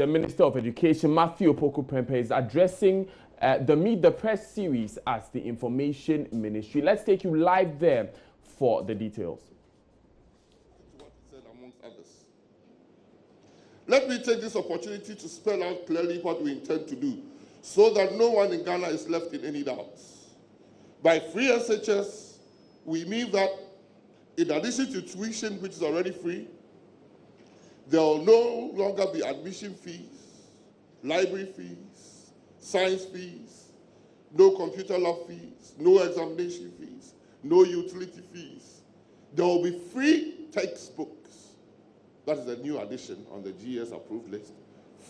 the Minister of Education, Matthew Prempeh, is addressing the Meet the Press series as the Information Ministry. Let's take you live there for the details. What he said, amongst others. Let me take this opportunity to spell out clearly what we intend to do, so that no one in Ghana is left in any doubts. By free SHS, we mean that in addition to tuition, which is already free, there will no longer be admission fees, library fees, science fees, no computer lab fees, no examination fees, no utility fees. There will be free textbooks. That is a new addition on the GS approved list.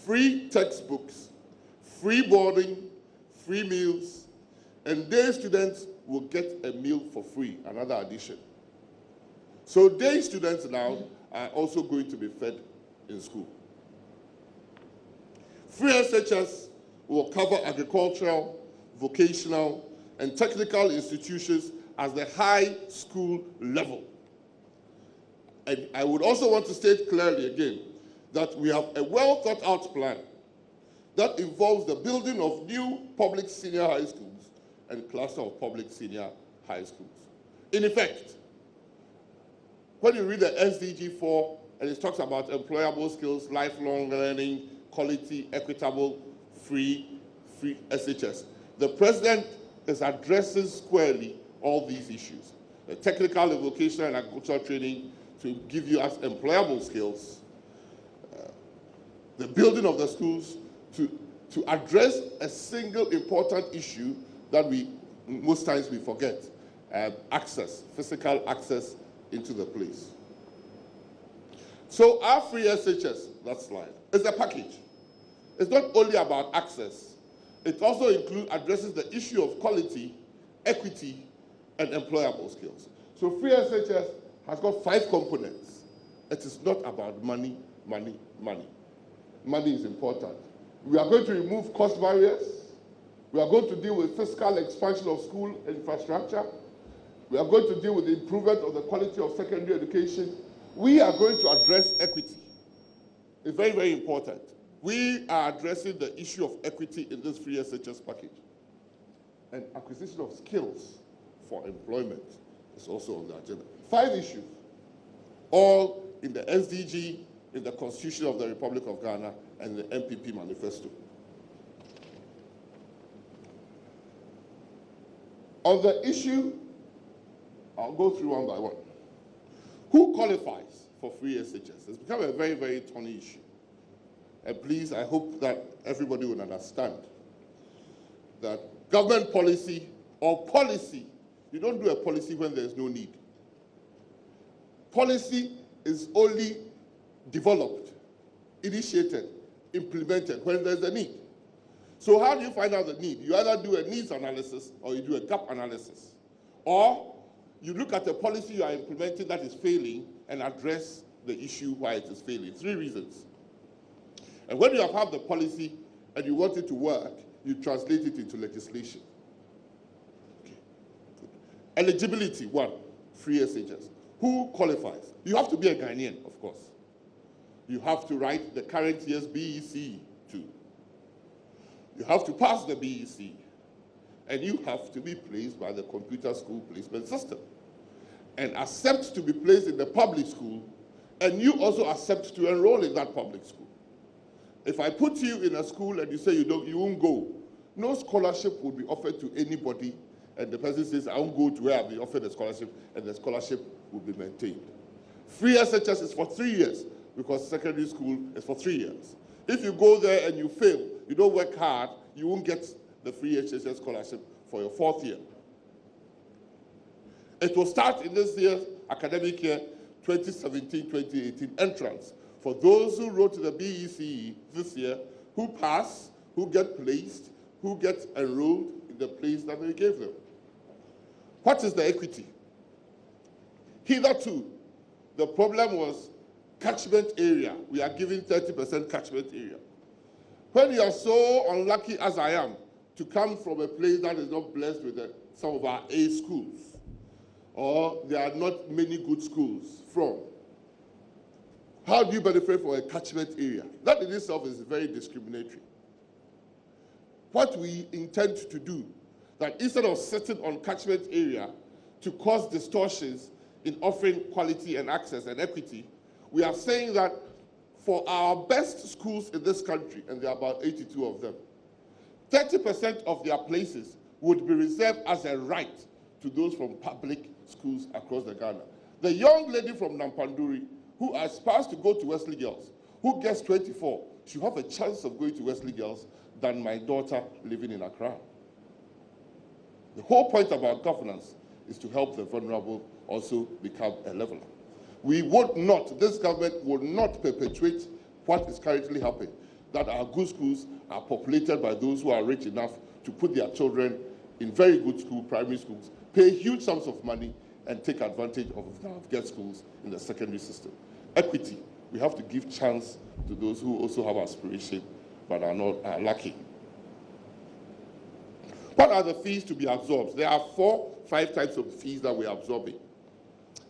Free textbooks, free boarding, free meals, and day students will get a meal for free, another addition. So day students now are also going to be fed in school. Free SHS will cover agricultural, vocational, and technical institutions as the high school level. And I would also want to state clearly again that we have a well thought out plan that involves the building of new public senior high schools and cluster of public senior high schools. In effect, when you read the SDG 4 and it talks about employable skills, lifelong learning, quality, equitable, free SHS, the president is addressing squarely all these issues. The technical, the vocational, and agricultural training to give you as employable skills, the building of the schools to address a single important issue that most times we forget, access, physical access into the place. So our free SHS, that slide, is a package. It's not only about access, it also addresses the issue of quality, equity, and employable skills. So free SHS has got 5 components. It is not about money, money, money. Money is important. We are going to remove cost barriers. We are going to deal with fiscal expansion of school infrastructure. We are going to deal with the improvement of the quality of secondary education. We are going to address equity. It's very, very important. We are addressing the issue of equity in this free SHS package. And acquisition of skills for employment is also on the agenda. 5 issues, all in the SDG, in the Constitution of the Republic of Ghana, and the MPP manifesto. On the issue, I'll go through one by one. Who qualifies for free SHS? It's become a very, very thorny issue. And please, I hope that everybody will understand that government policy or policy, you don't do a policy when there's no need. Policy is only developed, initiated, implemented when there's a need. So how do you find out the need? You either do a needs analysis or you do a gap analysis. Or you look at the policy you are implementing that is failing and address the issue why it is failing. 3 reasons. And when you have the policy and you want it to work, you translate it into legislation. Okay. Good. Eligibility, 1, free SHS. Who qualifies? You have to be a Ghanaian, of course. You have to write the current year's BEC too. You have to pass the BEC. And you have to be placed by the computer school placement system. And accept to be placed in the public school, and you also accept to enroll in that public school. If I put you in a school and you say you won't go, no scholarship will be offered to anybody, and the person says, I won't go to where I've been offered a scholarship, and the scholarship will be maintained. Free SHS is for 3 years, because secondary school is for 3 years. If you go there and you fail, you don't work hard, you won't get the free SHS scholarship for your 4th year. It will start in this year's academic year, 2017-2018 entrance. For those who wrote the BECE this year, who pass, who get placed, who get enrolled in the place that they gave them. What is the equity? Hitherto, the problem was catchment area. We are giving 30% catchment area. When you are so unlucky as I am to come from a place that is not blessed with some of our A schools, or there are not many good schools from, How do you benefit from a catchment area? That in itself is very discriminatory. What we intend to do, that instead of sitting on catchment area to cause distortions in offering quality and access and equity, we are saying that for our best schools in this country, and there are about 82 of them, 30% of their places would be reserved as a right to those from public schools across the Ghana. The young lady from Nampanduri who aspires to go to Wesley Girls, who gets 24, should have a chance of going to Wesley Girls than my daughter living in Accra. The whole point about governance is to help the vulnerable also become a leveler. We would not, this government would not perpetuate what is currently happening, that our good schools are populated by those who are rich enough to put their children in very good school, primary schools, pay huge sums of money, and take advantage of get schools in the secondary system. Equity, we have to give chance to those who also have aspiration but are lacking. What are the fees to be absorbed? There are 5 types of fees that we are absorbing.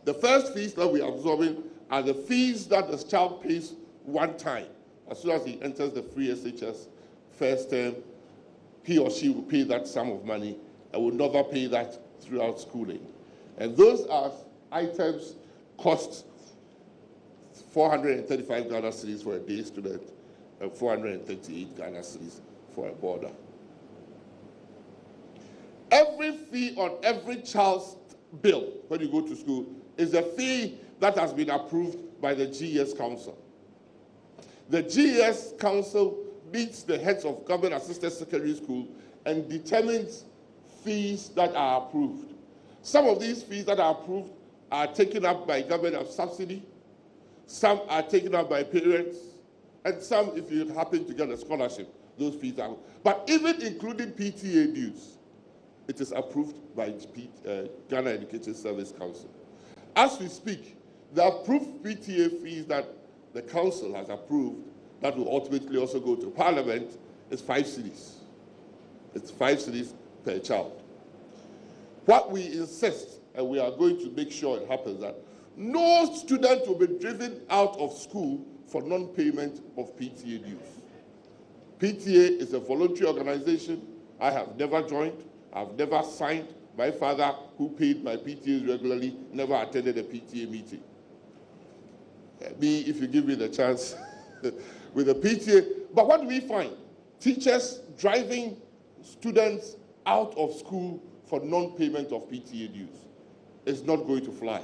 The first fees that we are absorbing are the fees that the child pays one time. As soon as he enters the free SHS first term, he or she will pay that sum of money and will never pay that throughout schooling. And those are items cost 435 Ghana cedis for a day student and 438 Ghana cedis for a boarder. Every fee on every child's bill when you go to school is a fee that has been approved by the GES Council. The GES Council meets the heads of government-assisted secondary school and determines fees that are approved. Some of these fees that are approved are taken up by government of subsidy, some are taken up by parents, and some, if you happen to get a scholarship, those fees are. But even including PTA dues, it is approved by Ghana Education Service Council. As we speak, the approved PTA fees that the council has approved, that will ultimately also go to Parliament, is 5 cedis. It's 5 cedis per child. What we insist, and we are going to make sure it happens, that no student will be driven out of school for non-payment of PTA dues. PTA is a voluntary organization. I have never joined. I've never signed. My father, who paid my PTAs regularly, never attended a PTA meeting. Me, if you give me the chance, with a PTA. But what do we find? Teachers driving students out of school for non-payment of PTA dues. It's not going to fly.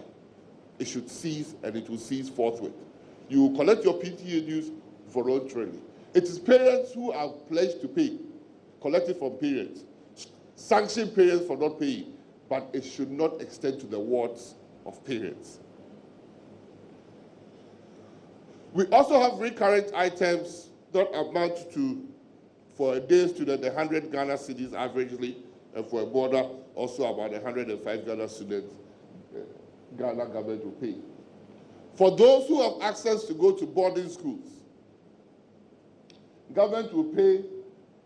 It should cease, and it will cease forthwith. You will collect your PTA dues voluntarily. It is parents who are pledged to pay, collected from parents, sanction parents for not paying, but it should not extend to the wards of parents. We also have recurrent items that amount to, for a day student, 100 Ghana cedis averagely, and for a boarder, also about 105 Ghana students, Ghana government will pay. For those who have access to go to boarding schools, government will pay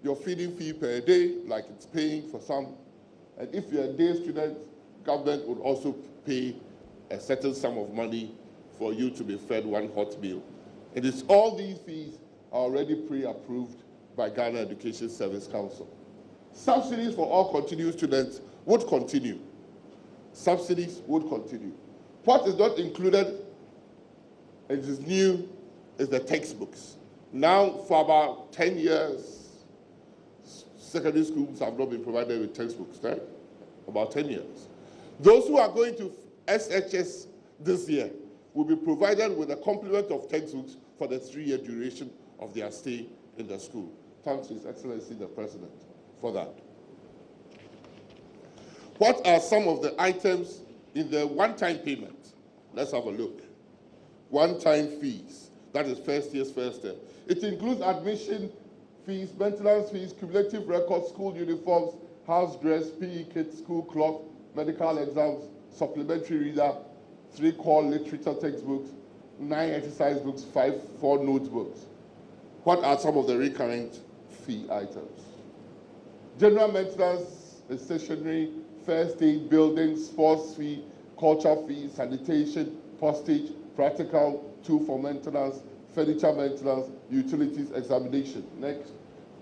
your feeding fee per day, like it's paying for some. And if you're a day student, government would also pay a certain sum of money for you to be fed one hot meal. It is all these fees are already pre-approved by Ghana Education Service Council. Subsidies for all continuing students would continue. Subsidies would continue. What is not included, it is new, is the textbooks. Now, for about 10 years, secondary schools have not been provided with textbooks, right? About 10 years. Those who are going to SHS this year will be provided with a complement of textbooks for the 3-year duration of their stay in the school. Thanks to His Excellency the President for that. What are some of the items in the one-time payment? Let's have a look. One-time fees. That is first year's first term. It includes admission fees, maintenance fees, cumulative records, school uniforms, house dress, PE kits, school cloth, medical exams, supplementary reader, 3 core literature textbooks, 9 exercise books, 4 notebooks. What are some of the recurrent fee items? General maintenance is stationery, first aid, building, sports fee, culture fees, sanitation, postage, practical 2 for maintenance, furniture maintenance, utilities examination. Next.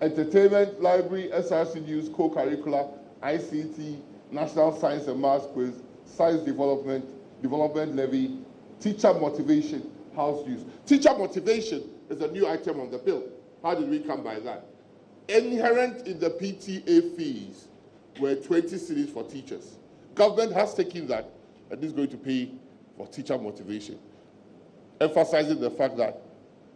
Entertainment, library, SRC news, co-curricular, ICT, national science and maths quiz, science development, development levy, teacher motivation, house use. Teacher motivation is a new item on the bill. How did we come by that? Inherent in the PTA fees were 20 cedis for teachers. Government has taken that and is going to pay for teacher motivation, emphasizing the fact that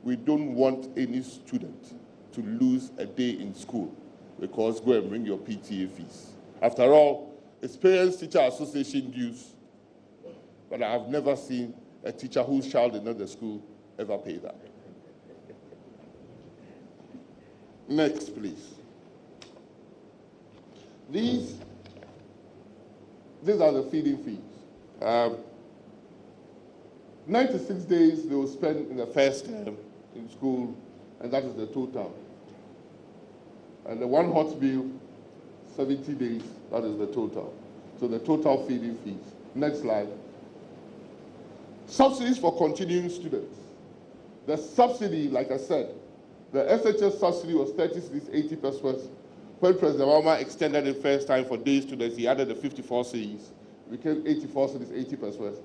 we don't want any student to lose a day in school because go and bring your PTA fees. After all, it's Parents-Teacher Association dues, but I have never seen a teacher whose child is not in the school ever pay that. Next, please. These are the feeding fees. 96 days they will spend in the first term in school, and that is the total. And the one hot meal, 70 days, that is the total. So the total feeding fees. Next slide. Subsidies for continuing students. The subsidy, like I said, the SHS subsidy was 30 cedis, 80 pesos. When President Obama extended it first time for day students, he added the 54 cedis. It became 84 cedis, 80 pesos.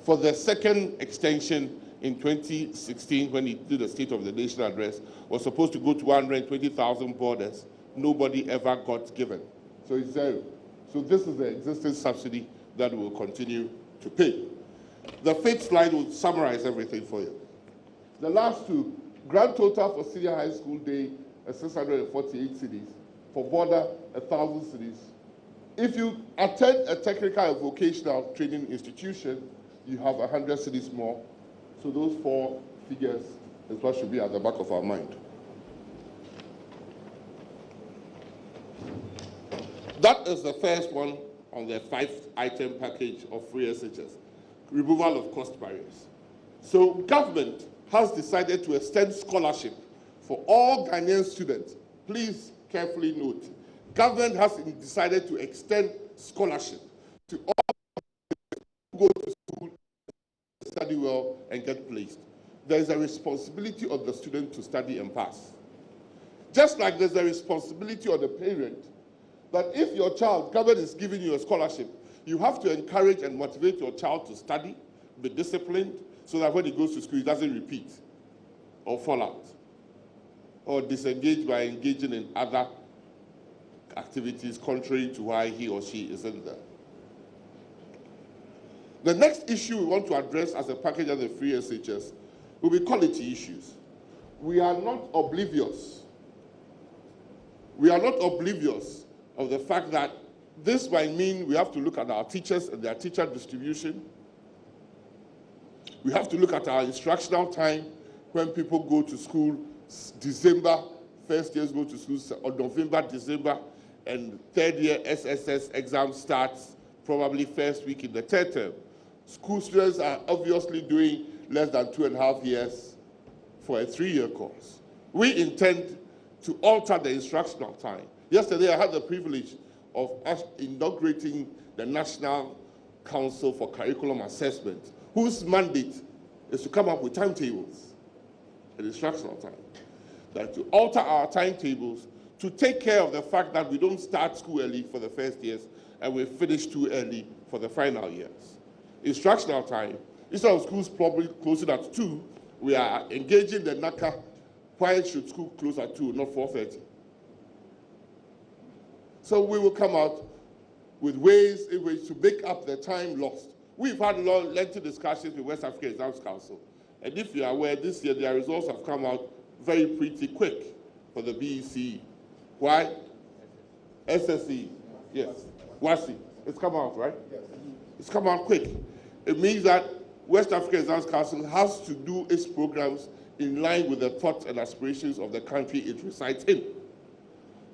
For the second extension in 2016, when he did the State of the Nation address, was supposed to go to 120,000 borders. Nobody ever got given. So it's zero. So this is the existing subsidy that we will continue to pay. The fifth slide will summarize everything for you. The last two, grand total for senior high school day is 648 cedis. For border, 1,000 cedis. If you attend a technical and vocational training institution, you have 100 cedis more. So those 4 figures is what should be at the back of our mind. That is the first one on the 5-item package of free SHS, removal of cost barriers. So government has decided to extend scholarship for all Ghanaian students. Please carefully note, government has decided to extend scholarship to all who go to school, study well, and get placed. There is a responsibility of the student to study and pass. Just like there's a responsibility of the parent that if your child, government is giving you a scholarship, you have to encourage and motivate your child to study, be disciplined, so that when he goes to school, he doesn't repeat or fall out or disengage by engaging in other activities contrary to why he or she isn't there. The next issue we want to address as a package of the free SHS will be quality issues. We are not oblivious. We are not oblivious of the fact that this might mean we have to look at our teachers and their teacher distribution. We have to look at our instructional time when people go to school, December, first years go to school, or November, December, and third year SSS exam starts probably first week in the third term. School students are obviously doing less than 2.5 years for a 3-year course. We intend to alter the instructional time. Yesterday, I had the privilege of inaugurating the National Council for Curriculum Assessment, whose mandate is to come up with timetables and instructional time. That to alter our timetables to take care of the fact that we don't start school early for the first years and we finish too early for the final years. Instructional time, instead of schools probably closing at 2, we are engaging the NACA. Why should school close at 2, not 4:30? So we will come out with ways in which to make up the time lost. We've had lengthy discussions with West African Exams Council. And if you are aware, this year their results have come out very pretty quick for the BEC. Why? SSE, yes. WASI, it's come out, right? Yes. It's come out quick. It means that West African Exams Council has to do its programs in line with the thoughts and aspirations of the country it resides in.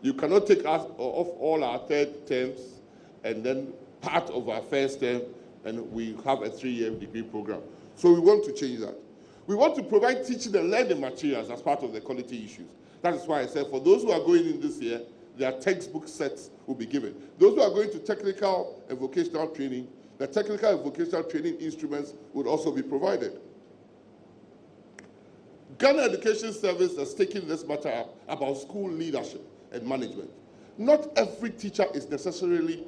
You cannot take us off all our third terms and then part of our first term, and we have a 3-year degree program. So we want to change that. We want to provide teaching and learning materials as part of the quality issues. That is why I said for those who are going in this year, their textbook sets will be given. Those who are going to technical and vocational training, the technical and vocational training instruments would also be provided. Ghana Education Service has taken this matter up about school leadership and management. Not every teacher is necessarily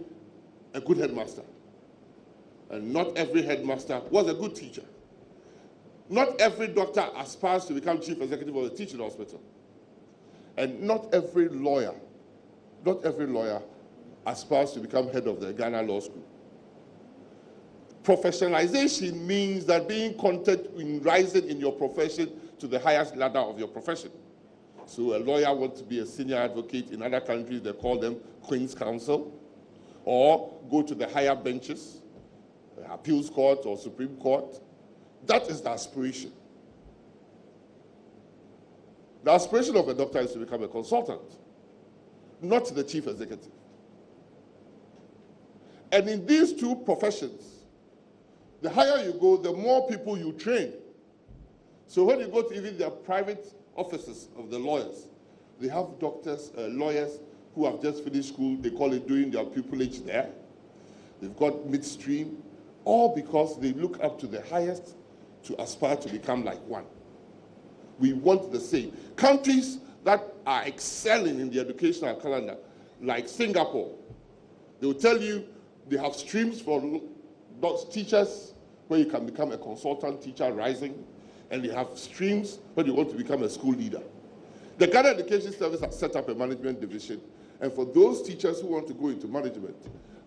a good headmaster. And not every headmaster was a good teacher. Not every doctor aspires to become chief executive of a teaching hospital. And not every lawyer aspires to become head of the Ghana Law School. Professionalization means that being content in rising in your profession to the highest ladder of your profession. So a lawyer wants to be a senior advocate. In other countries, they call them Queen's Counsel, or go to the higher benches, appeals court or Supreme Court. That is the aspiration. The aspiration of a doctor is to become a consultant, not the chief executive. And in these two professions, the higher you go, the more people you train. So when you go to even the private offices of the lawyers, they have doctors, lawyers who have just finished school. They call it doing their pupillage there. They've got midstream, all because they look up to the highest to aspire to become like one. We want the same. Countries that are excelling in the educational calendar, like Singapore, they will tell you they have streams for teachers where you can become a consultant teacher rising, and they have streams where you want to become a school leader. The Ghana Education Service has set up a management division, and for those teachers who want to go into management,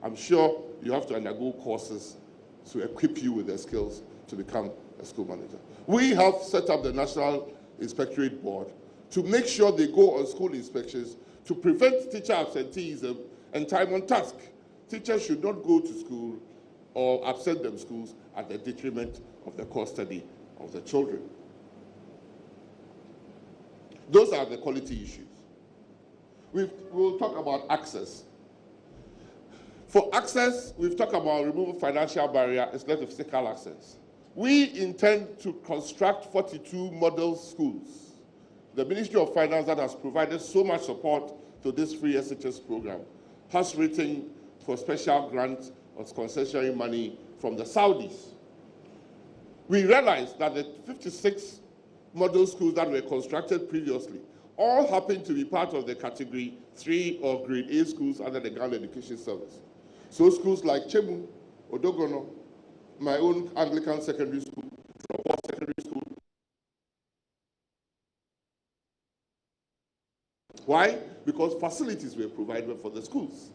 I'm sure you have to undergo courses to equip you with the skills to become a school manager. We have set up the National Inspectorate Board to make sure they go on school inspections to prevent teacher absenteeism and time on task. Teachers should not go to school or absent them schools at the detriment of the core study of the children. Those are the quality issues. We'll talk about access. For access, we've talked about removing financial barrier, it's left with physical access. We intend to construct 42 model schools. The Ministry of Finance, that has provided so much support to this free SHS program, has written for special grants or concessionary money from the Saudis. We realized that the 56 model schools that were constructed previously all happened to be part of the category 3 or grade A schools under the Ghana Education Service. So schools like Chemu, Odogono, my own Anglican secondary school, Prempeh secondary school. Why? Because facilities were provided for the schools.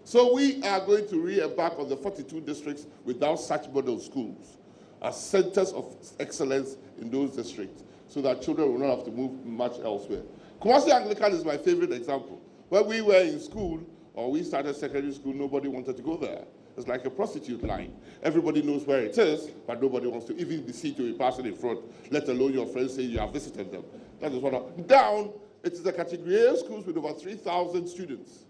So we are going to re-embark on the 42 districts without such model schools as centers of excellence in those districts, so that children will not have to move much elsewhere. Kumasi Anglican is my favorite example. When we were in school, or we started secondary school, nobody wanted to go there. It's like a prostitute line. Everybody knows where it is, but nobody wants to even be seen to be passing in front, let alone your friends say you have visited them. That is what down, it is a category A schools with over 3,000 students.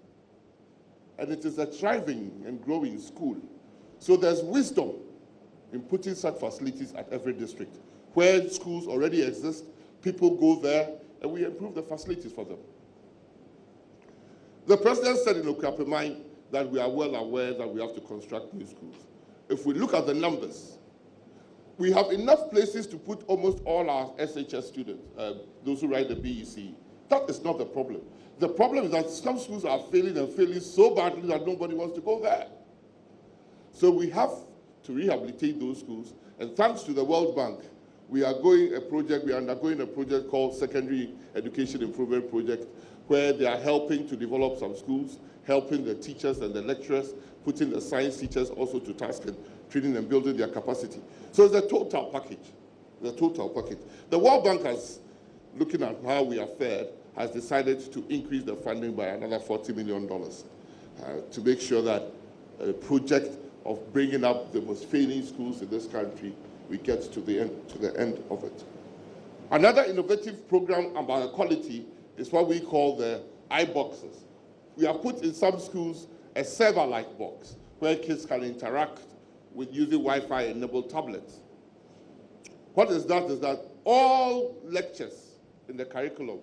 And it is a thriving and growing school. So there's wisdom in putting such facilities at every district. Where schools already exist, people go there, and we improve the facilities for them. The president said in Prempeh that we are well aware that we have to construct new schools. If we look at the numbers, we have enough places to put almost all our SHS students, those who write the BEC. That is not the problem. The problem is that some schools are failing and failing so badly that nobody wants to go there. So we have to rehabilitate those schools, and thanks to the World Bank, we are undergoing a project called Secondary Education Improvement Project, where they are helping to develop some schools, helping the teachers and the lecturers, putting the science teachers also to task and training and building their capacity. So it's a total package, The World Bank has, looking at how we are fared, has decided to increase the funding by another $40 million to make sure that a project of bringing up the most failing schools in this country, we get to the end of it. Another innovative program about quality is what we call the iBoxes. We have put in some schools a server-like box where kids can interact with using Wi-Fi enabled tablets. What is that all lectures in the curriculum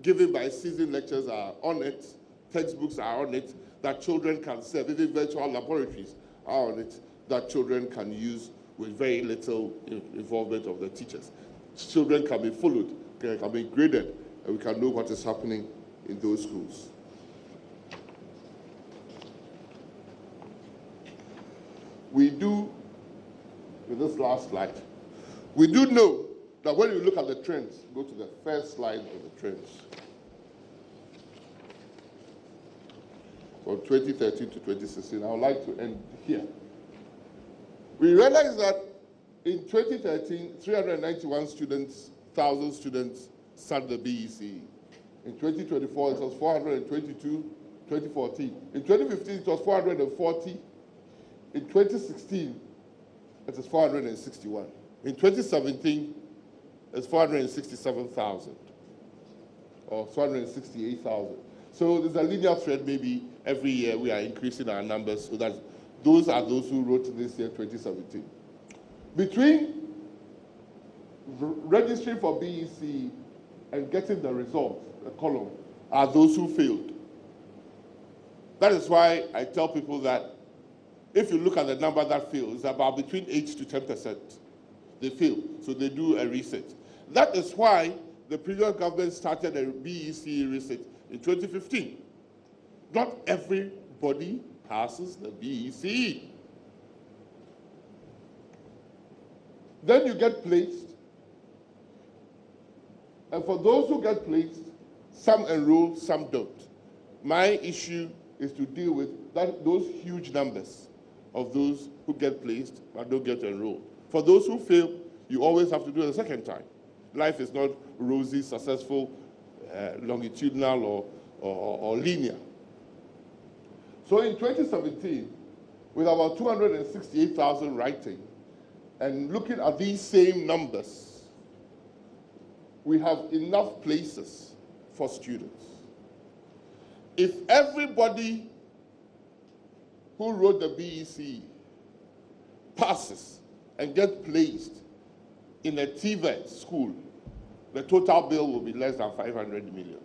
given by seasoned lecturers are on it, textbooks are on it, that children can serve, even virtual laboratories are on it, that children can use with very little involvement of the teachers. children can be followed, can be graded, and we can know what is happening in those schools. We do, with this last slide, we do know that when you look at the trends, go to the first slide of the trends. From 2013 to 2016, I would like to end here. We realize that in 2013, 391,000 students sat the BECE. In 2024, it was 422, 2014. In 2015, it was 440. In 2016, it is 461. In 2017, it's 467,000 or 468,000. So there's a linear thread. Maybe every year we are increasing our numbers so that those are those who wrote this year, 2017. Between registering for BEC and getting the result, the column, are those who failed. That is why I tell people that if you look at the number that failed, it's about between 8 to 10%. They fail, so they do a reset. That is why the previous government started a BEC reset in 2015. Not everybody passes the BEC. Then you get placed. And for those who get placed, some enroll, some don't. My issue is to deal with those huge numbers of those who get placed but don't get enrolled. For those who fail, you always have to do it a second time. Life is not rosy, successful, longitudinal, or linear. So in 2017, with about 268,000 writing, and looking at these same numbers, we have enough places for students. If everybody who wrote the BEC passes and get placed in a TVET school, the total bill will be less than 500 million.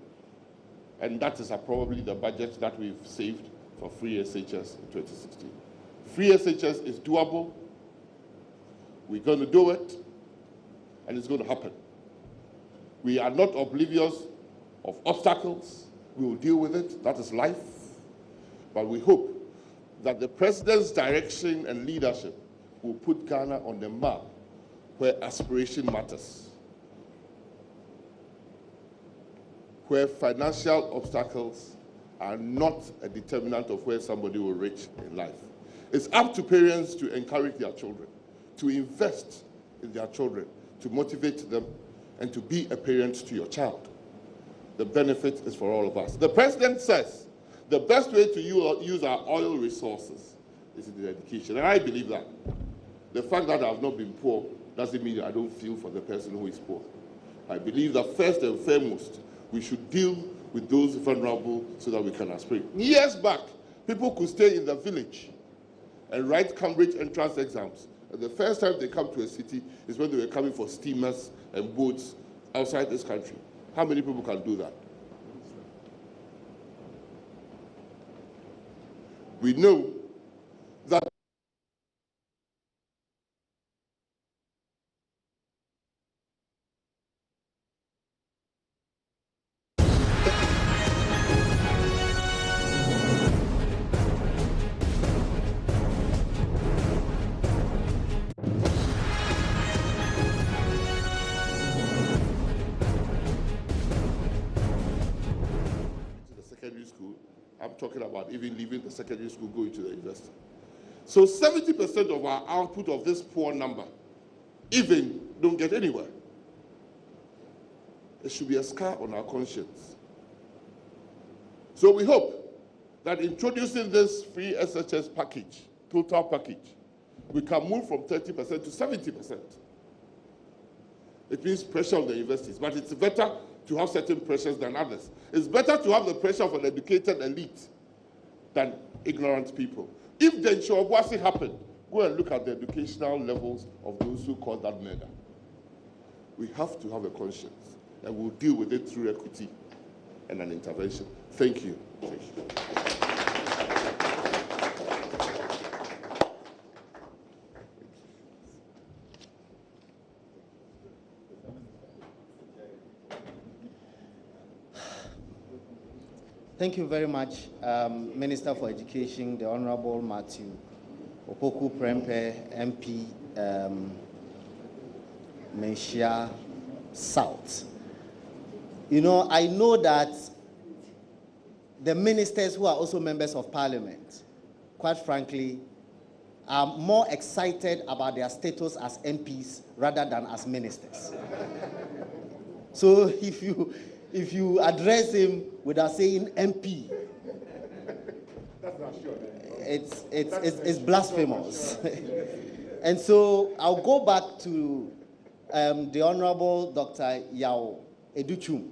And that is probably the budget that we've saved for free SHS in 2016. Free SHS is doable. We're going to do it, and it's going to happen. We are not oblivious of obstacles. We will deal with it. That is life. But we hope that the president's direction and leadership will put Ghana on the map where aspiration matters, where financial obstacles are not a determinant of where somebody will reach in life. It's up to parents to encourage their children, to invest in their children, to motivate them, and to be a parent to your child. The benefit is for all of us. The president says the best way to use our oil resources is in education, and I believe that. The fact that I've not been poor doesn't mean I don't feel for the person who is poor. I believe that first and foremost, we should deal with those vulnerable so that we can aspire. Years back, people could stay in the village and write Cambridge entrance exams. And the first time they come to a city is when they were coming for steamers and boats outside this country. How many people can do that? We know that I'm talking about even leaving the secondary school, going to the university. So 70% of our output of this poor number even don't get anywhere. It should be a scar on our conscience. So we hope that introducing this free SHS package, total package, we can move from 30% to 70%. It means pressure on the universities, but it's better to have certain pressures than others. It's better to have the pressure of an educated elite than ignorant people. If the Nshobwasi happened, go and look at the educational levels of those who caused that murder. We have to have a conscience, and we'll deal with it through equity and an intervention. Thank you. Thank you. Thank you very much, Minister for Education, the Honorable Matthew Opoku Prempeh, MP, Menchia South. You know, I know that the ministers who are also members of parliament, quite frankly, are more excited about their status as MPs rather than as ministers. So if you address him without saying MP, That's not sure. it's blasphemous. And so I'll go back to the Honorable Dr. Yao Educhum,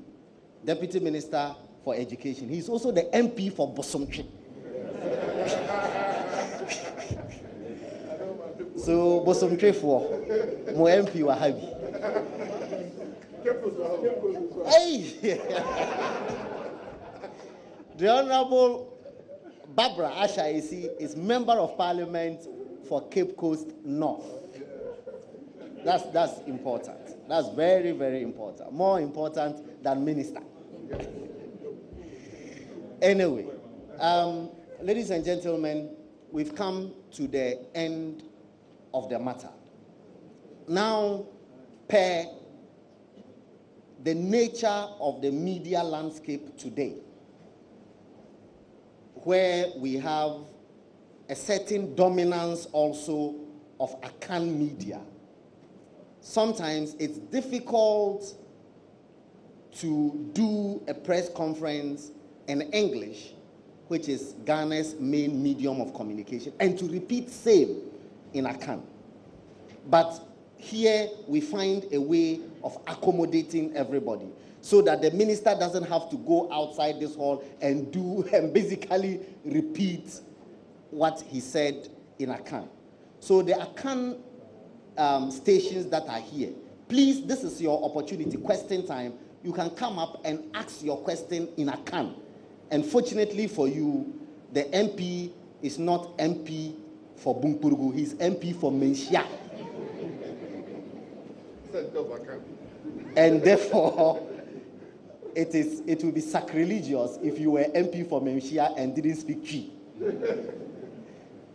Deputy Minister for Education. He's also the MP for Bosomtwe. So Bosomtwe for mo MP wa habi. Hey! The Honorable Barbara Ashaisi is Member of Parliament for Cape Coast North. That's important. That's very, very important. More important than minister. Anyway, ladies and gentlemen, we've come to the end of the matter. Now, per the nature of the media landscape today, where we have a certain dominance also of Akan media, sometimes it's difficult to do a press conference in English, which is Ghana's main medium of communication, and to repeat same in Akan. But here we find a way of accommodating everybody so that the minister doesn't have to go outside this hall and basically repeat what he said in Akan. So the Akan stations that are here, please, this is your opportunity, question time. You can come up and ask your question in Akan. And fortunately for you, the MP is not MP for Bunkpurgu, he's MP for Menchia. And therefore, it will be sacrilegious if you were MP for Menchia and didn't speak Twi.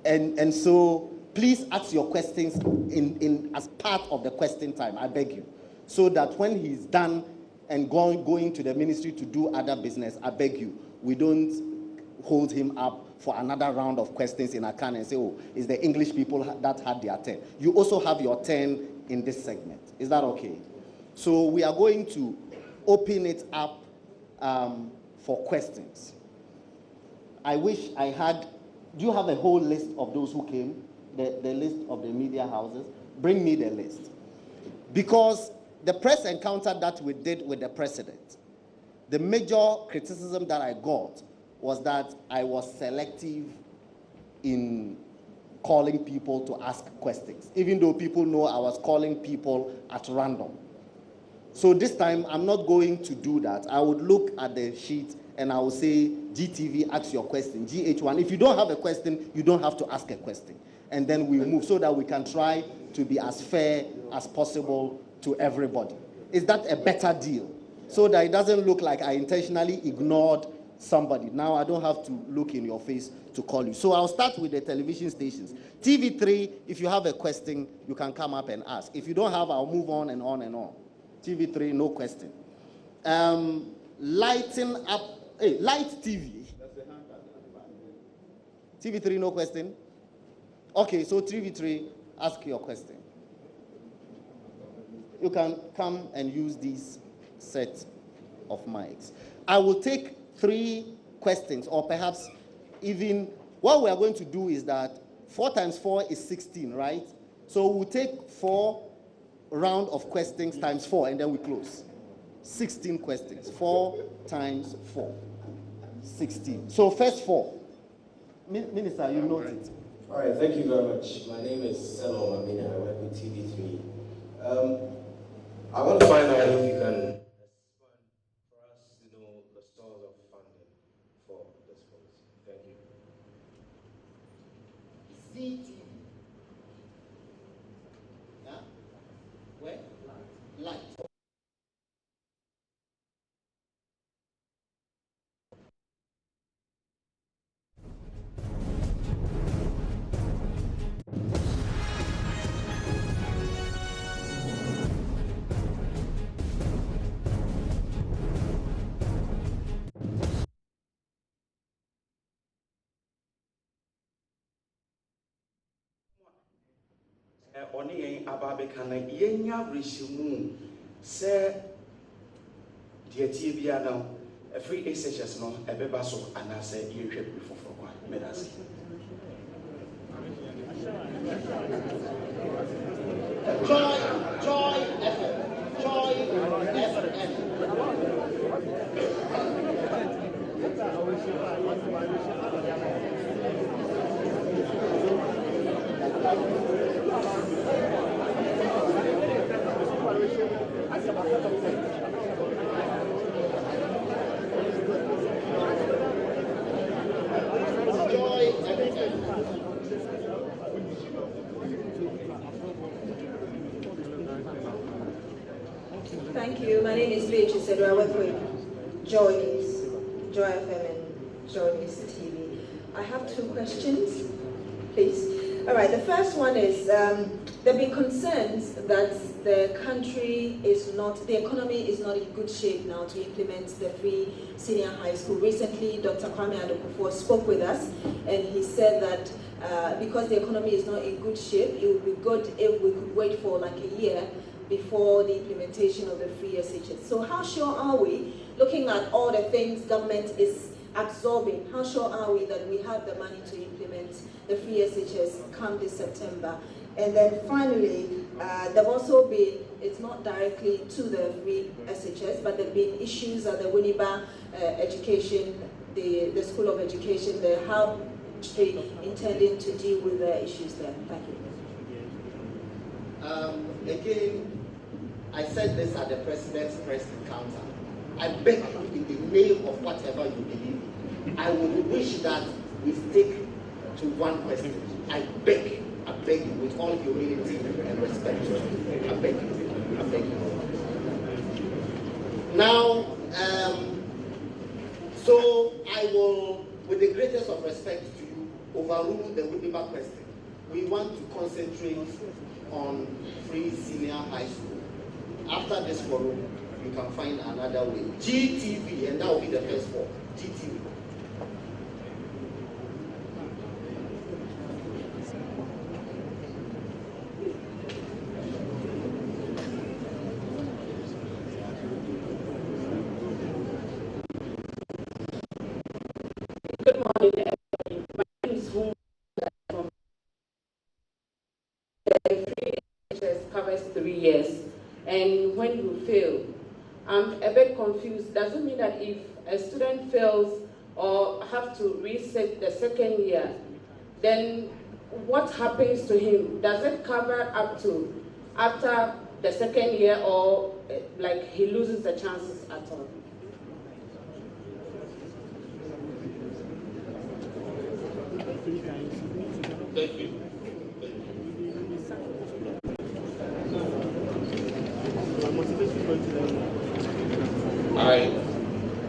And so, please ask your questions in as part of the question time, I beg you. So that when he's done and going to the ministry to do other business, I beg you, we don't hold him up for another round of questions in Akan and say, oh, it's the English people that had their turn. You also have your turn in this segment. Is that okay? So we are going to open it up for questions. I wish I had, do you have a whole list of those who came? The list of the media houses? Bring me the list. Because the press encounter that we did with the president, the major criticism that I got was that I was selective in calling people to ask questions, even though people know I was calling people at random. So this time, I'm not going to do that. I would look at the sheet and I will say, GTV, ask your question. GH1, if you don't have a question, you don't have to ask a question. And then we move so that we can try to be as fair as possible to everybody. Is that a better deal? So that it doesn't look like I intentionally ignored somebody. Now I don't have to look in your face to call you. So I'll start with the television stations. TV3, if you have a question, you can come up and ask. If you don't have, I'll move on and on and on. TV3, no question. Lighting up, hey, Light TV. TV3, no question. Okay, so TV3, ask your question. You can come and use this set of mics. I will take 3 questions, or perhaps even, what we are going to do is that 4 times 4 is 16, right? So we'll take 4 round of questions times 4, and then we close. 16 questions. 4 times 4. 16. So first 4. Minister, you note it. All right, thank you very much. My name is Selo Mamina. I work with TV3. I want to find out if you can expand for us to know the source of funding for this policy. Thank you. CTV. Yeah? Where? Light. Oni ababe kana yenya reshimu se de tibia now a free SHS no ebeba so anase yehwe before kwa medasi. Joy FM. Thank you. My name is Beatrice. I work with Joy FM and Joy TV. I have 2 questions, please. All right, the first one is, there have been concerns that the economy is not in good shape now to implement the free senior high school. Recently, Dr. Kwame Adokufo spoke with us, and he said that because the economy is not in good shape, it would be good if we could wait for like a year before the implementation of the free SHS. So how sure are we, looking at all the things government is absorbing, how sure are we that we have the money to implement the free SHS come this September? And then finally, there have also been, it's not directly to the free SHS, but there have been issues at the Winneba education, the School of Education, how they intending to deal with the issues there. Thank you. Again, I said this at the President's press encounter. I beg you, in the name of whatever you believe, I would wish that we stick to one question. I beg you, with all humility and respect. I beg you. Now, so I will, with the greatest of respect to you, overrule the Winneba question. We want to concentrate on free senior high school. After this forum, you can find another way. GTV, and that will be the first one. GTV. Good morning, everybody. My name is Hum from the free SHS covers 3 years. And when you fail, I'm a bit confused. Does it mean that if a student fails or have to reset the second year, then what happens to him? Does it cover up to after the second year, or like he loses the chances at all? Thank you.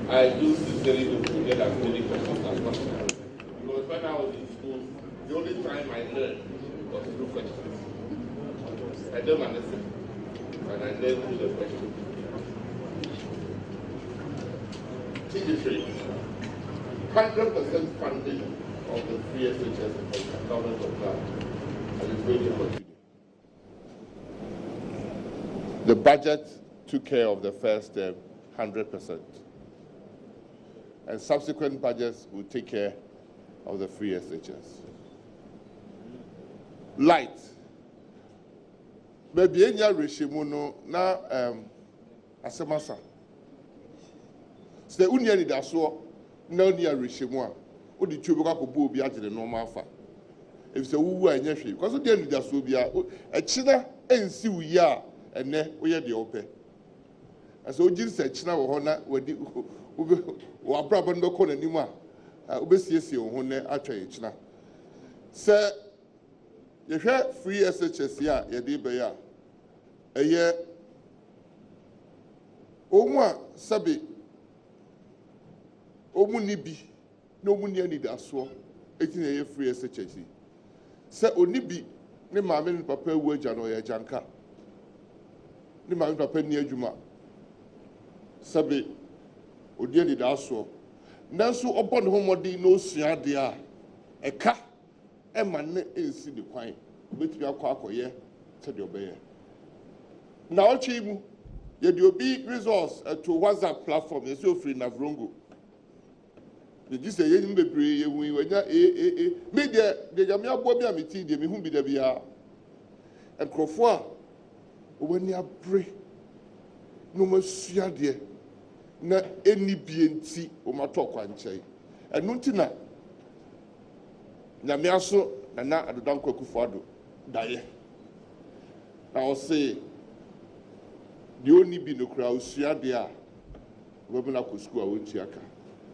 I do sincerely hope to get as many questions as possible. Because when I was in school, the only time I learned was through questions. I don't understand, and I learned through the questions. TG3, 100% funding of the free SHS from the government of God, and it's going to continue. The budget took care of the first 100%. And subsequent budgets will take care of the free SHS. Light. Maybe any regime na asemasa. So unia ni daso na unia regime a odi tue beka ko bo obi agire normal fa. If say wuwu anya hwe because odi ni daso bia e china ensi wuyi a ene wo ye de ope. As ojin se china wo ho na wadi wabraba no ko nanim a obesiesie wo ho ne atwa ye china. Se ye hwe free SHS ya ye de be ya eye omu a sabe omu ni bi na omu ni ani daso etina ye free SHS se oni bi ne maame ne papa ewu agya no ye janka ne maame papa ni adwuma sabe odi ani daso nanso obo ne homodi na osua de a eka ema ne ensi de kwan betumi akọ akoye the obey. Now, Chimu, you do be resource to WhatsApp platform, you so free Navrongo. The say, you may be when you media, the Jamia Bobia meeting, the Mihumbi de Bia, and Crofua, when you are brave, no more share dear, not any BNT or my talk one chay, and Nuntina. Namiaso and now at the Danko Kufado, die. I will say, the only be no crowd, share there. Women up school, I won't check.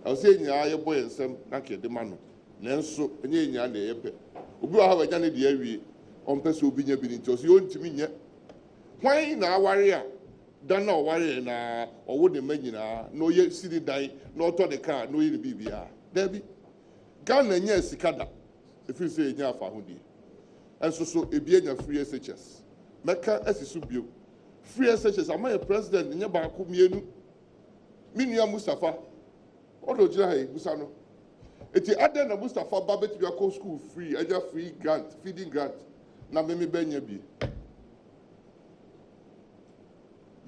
I was saying, ya boy and some, Naki the man, Nanso, and yan the epe. Ubu have a Janny the area on Peso Binia Binitos, you own to me yet. Why now, warrior? Don't know warrior na or would the men no yet city die, not on the car, no in the BBR. Debbie, Ghana, yes, Sikada. If you say nya fahundi and so e be nya free SHS meka asisu bio free SHS am I president nya ba ko mienu minua Mustafa odo jira he busa no eti aden na Mustafa ba beti bia ko school free eja free grant feeding grant na me benya bi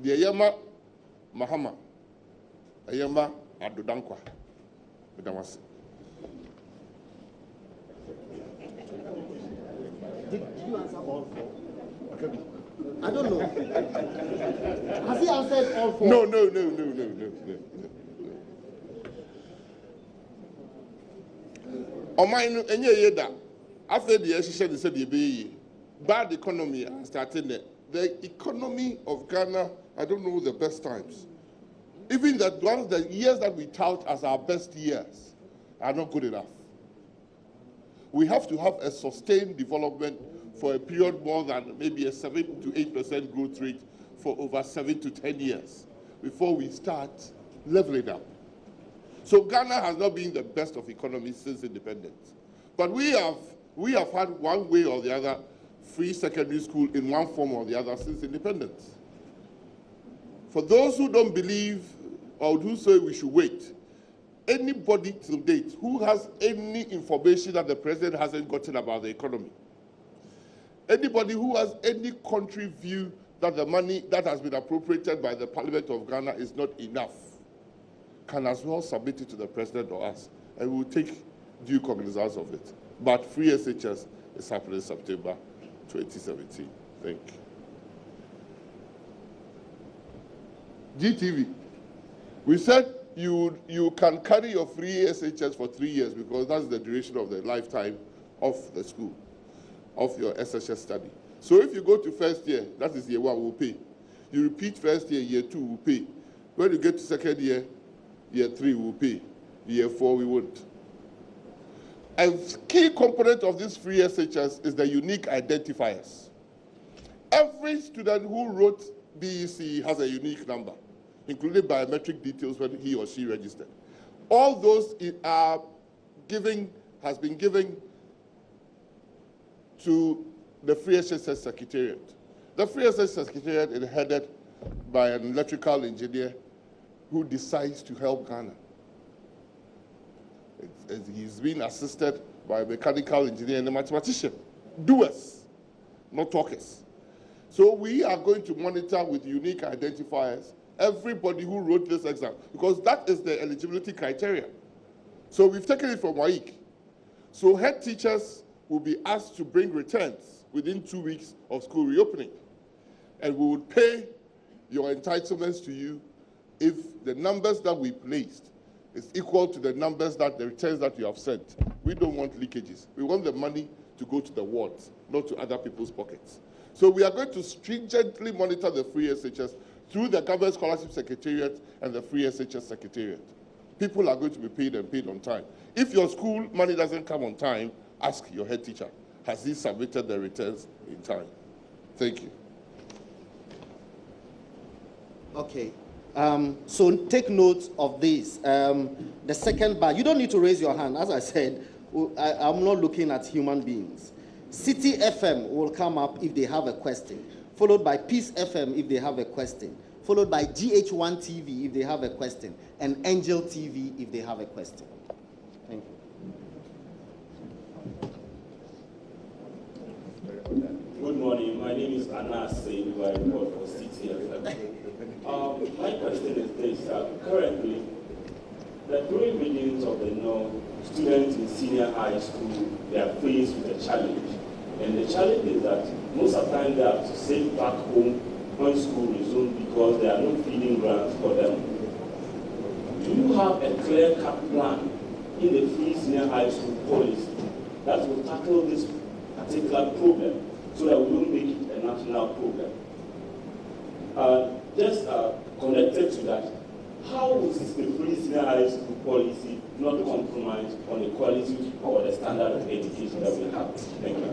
de yama Mahama ayama adodankwa medamase. Did you answer all four? Okay. I don't know. Has he answered all four? No. On my any year after the SHS said the bad economy started there. The economy of Ghana, I don't know the best times. Even that ones the years that we tout as our best years are not good enough. We have to have a sustained development for a period more than maybe a 7 to 8% growth rate for over 7 to 10 years before we start leveling up. So Ghana has not been the best of economies since independence. But we have had one way or the other free secondary school in one form or the other since independence. For those who don't believe or who say we should wait, anybody till date who has any information that the president hasn't gotten about the economy, anybody who has any country view that the money that has been appropriated by the Parliament of Ghana is not enough, can as well submit it to the president or us, and we will take due cognizance of it. But free SHS is happening in September 2017. Thank you. GTV. We said you can carry your free SHS for 3 years because that's the duration of the lifetime of the school, of your SHS study. So if you go to first year, that is year 1, we'll pay. You repeat first year, year 2, we'll pay. When you get to second year, year 3, we'll pay. Year 4, we won't. A key component of this free SHS is the unique identifiers. Every student who wrote BEC has a unique number, including biometric details when he or she registered. All those has been given to the Free SHS Secretariat. The Free SHS Secretariat is headed by an electrical engineer who decides to help Ghana. He's been assisted by a mechanical engineer and a mathematician. Doers, not talkers. So we are going to monitor with unique identifiers everybody who wrote this exam, because that is the eligibility criteria. So we've taken it from WAEC. So head teachers will be asked to bring returns within 2 weeks of school reopening. And we would pay your entitlements to you if the numbers that we placed is equal to the numbers that the returns that you have sent. We don't want leakages. We want the money to go to the wards, not to other people's pockets. So we are going to stringently monitor the Free SHS through the Government Scholarship Secretariat and the Free SHS Secretariat. People are going to be paid and paid on time. If your school money doesn't come on time, ask your head teacher, has he submitted the returns in time? Thank you. Okay. So take note of this. The second bar, you don't need to raise your hand. As I said, I'm not looking at human beings. City FM will come up if they have a question, followed by Peace FM if they have a question, followed by GH1 TV if they have a question, and Angel TV if they have a question. Thank you. Good morning. My name is Anna saying who I report for CTFM. My question is this: currently, the 3 millions of the students in senior high school, they are faced with a challenge, and the challenge is that most of the time they have to sit back home when school resumes because there are no feeding grants for them. Do you have a clear-cut plan in the free senior high school policy that will tackle this particular problem so that we don't make it a national problem? Just connected to that, how is the free senior high school policy not compromise on the quality or the standard of education that we have? Thank you.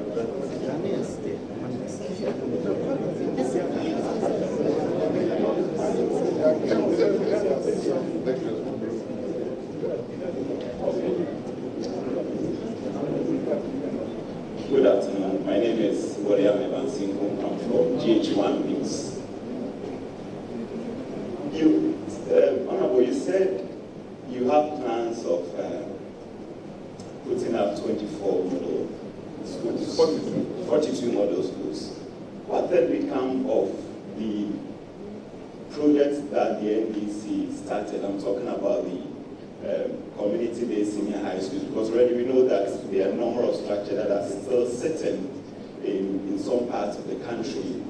Good afternoon. My name is William Evansinko. I'm from GH1 News. Honorable, you said you have plans of putting up 24 model schools, 42 model schools. What then become of the projects that the NDC started? I'm talking about the community-based senior high schools, because already we know that there are a number of structures that are still sitting in some parts of the country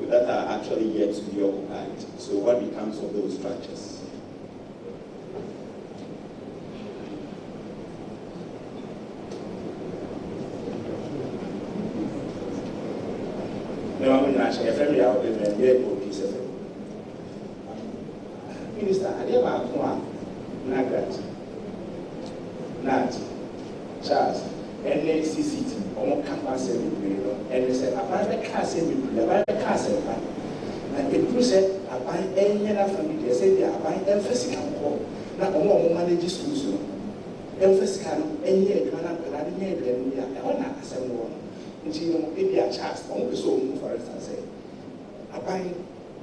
that are actually yet to be occupied. So what becomes of those structures? Minister, I never have one. Nat, Charles, and CCT, or campus, and they said, I buy the class in the buy the class and the said, I buy any other family, they said, I buy emphasis can call. Not more manage schools. Emphasis can any education, but I didn't hear them. I want to say more. Until maybe a chance, only so, for instance, say, I buy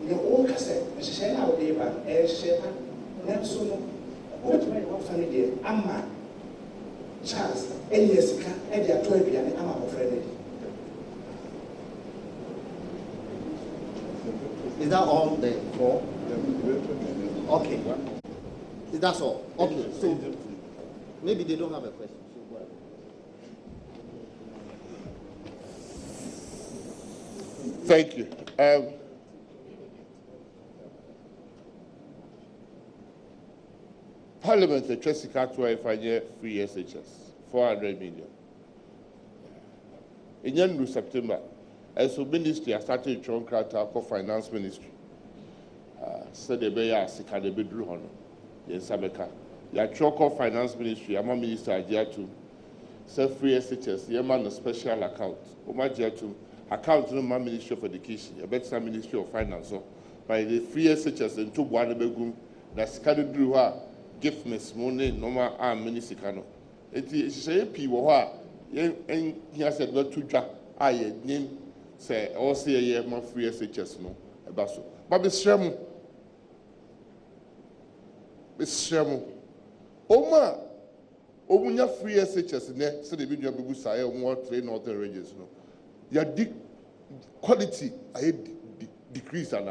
your own cassette, and she said, I'll be back, and she said, so what my family, Amma, Charles, and Jessica, and they are 12 and I'm a friend. Is that all the 4? Okay. That's all. Okay. So maybe they don't have a question. Thank you. Parliament, the Jessica 12 free SHS, 400 million. In January, September, as a ministry, I started to call finance ministry. Said the Bay, Sika de Bedru Hono, in Sabeka. Ya call finance ministry, I'm a minister, I dare to self free SHS, the man a special account. Oma dare to account in my Ministry of Education, a better Ministry of Finance. By the free SHS and 2 1 begum, that's Kadu drew her, gift miss money, normal arm ministicano. It is a P.O. And he has said, not to drop. I name say, all say a year more free SHS, no, a basso. But Miss Sherman, Miss Sherman, Oma, Omunya free SHS, and then said the video of Busa, more 3 northern regions, no. Your quality I decrease and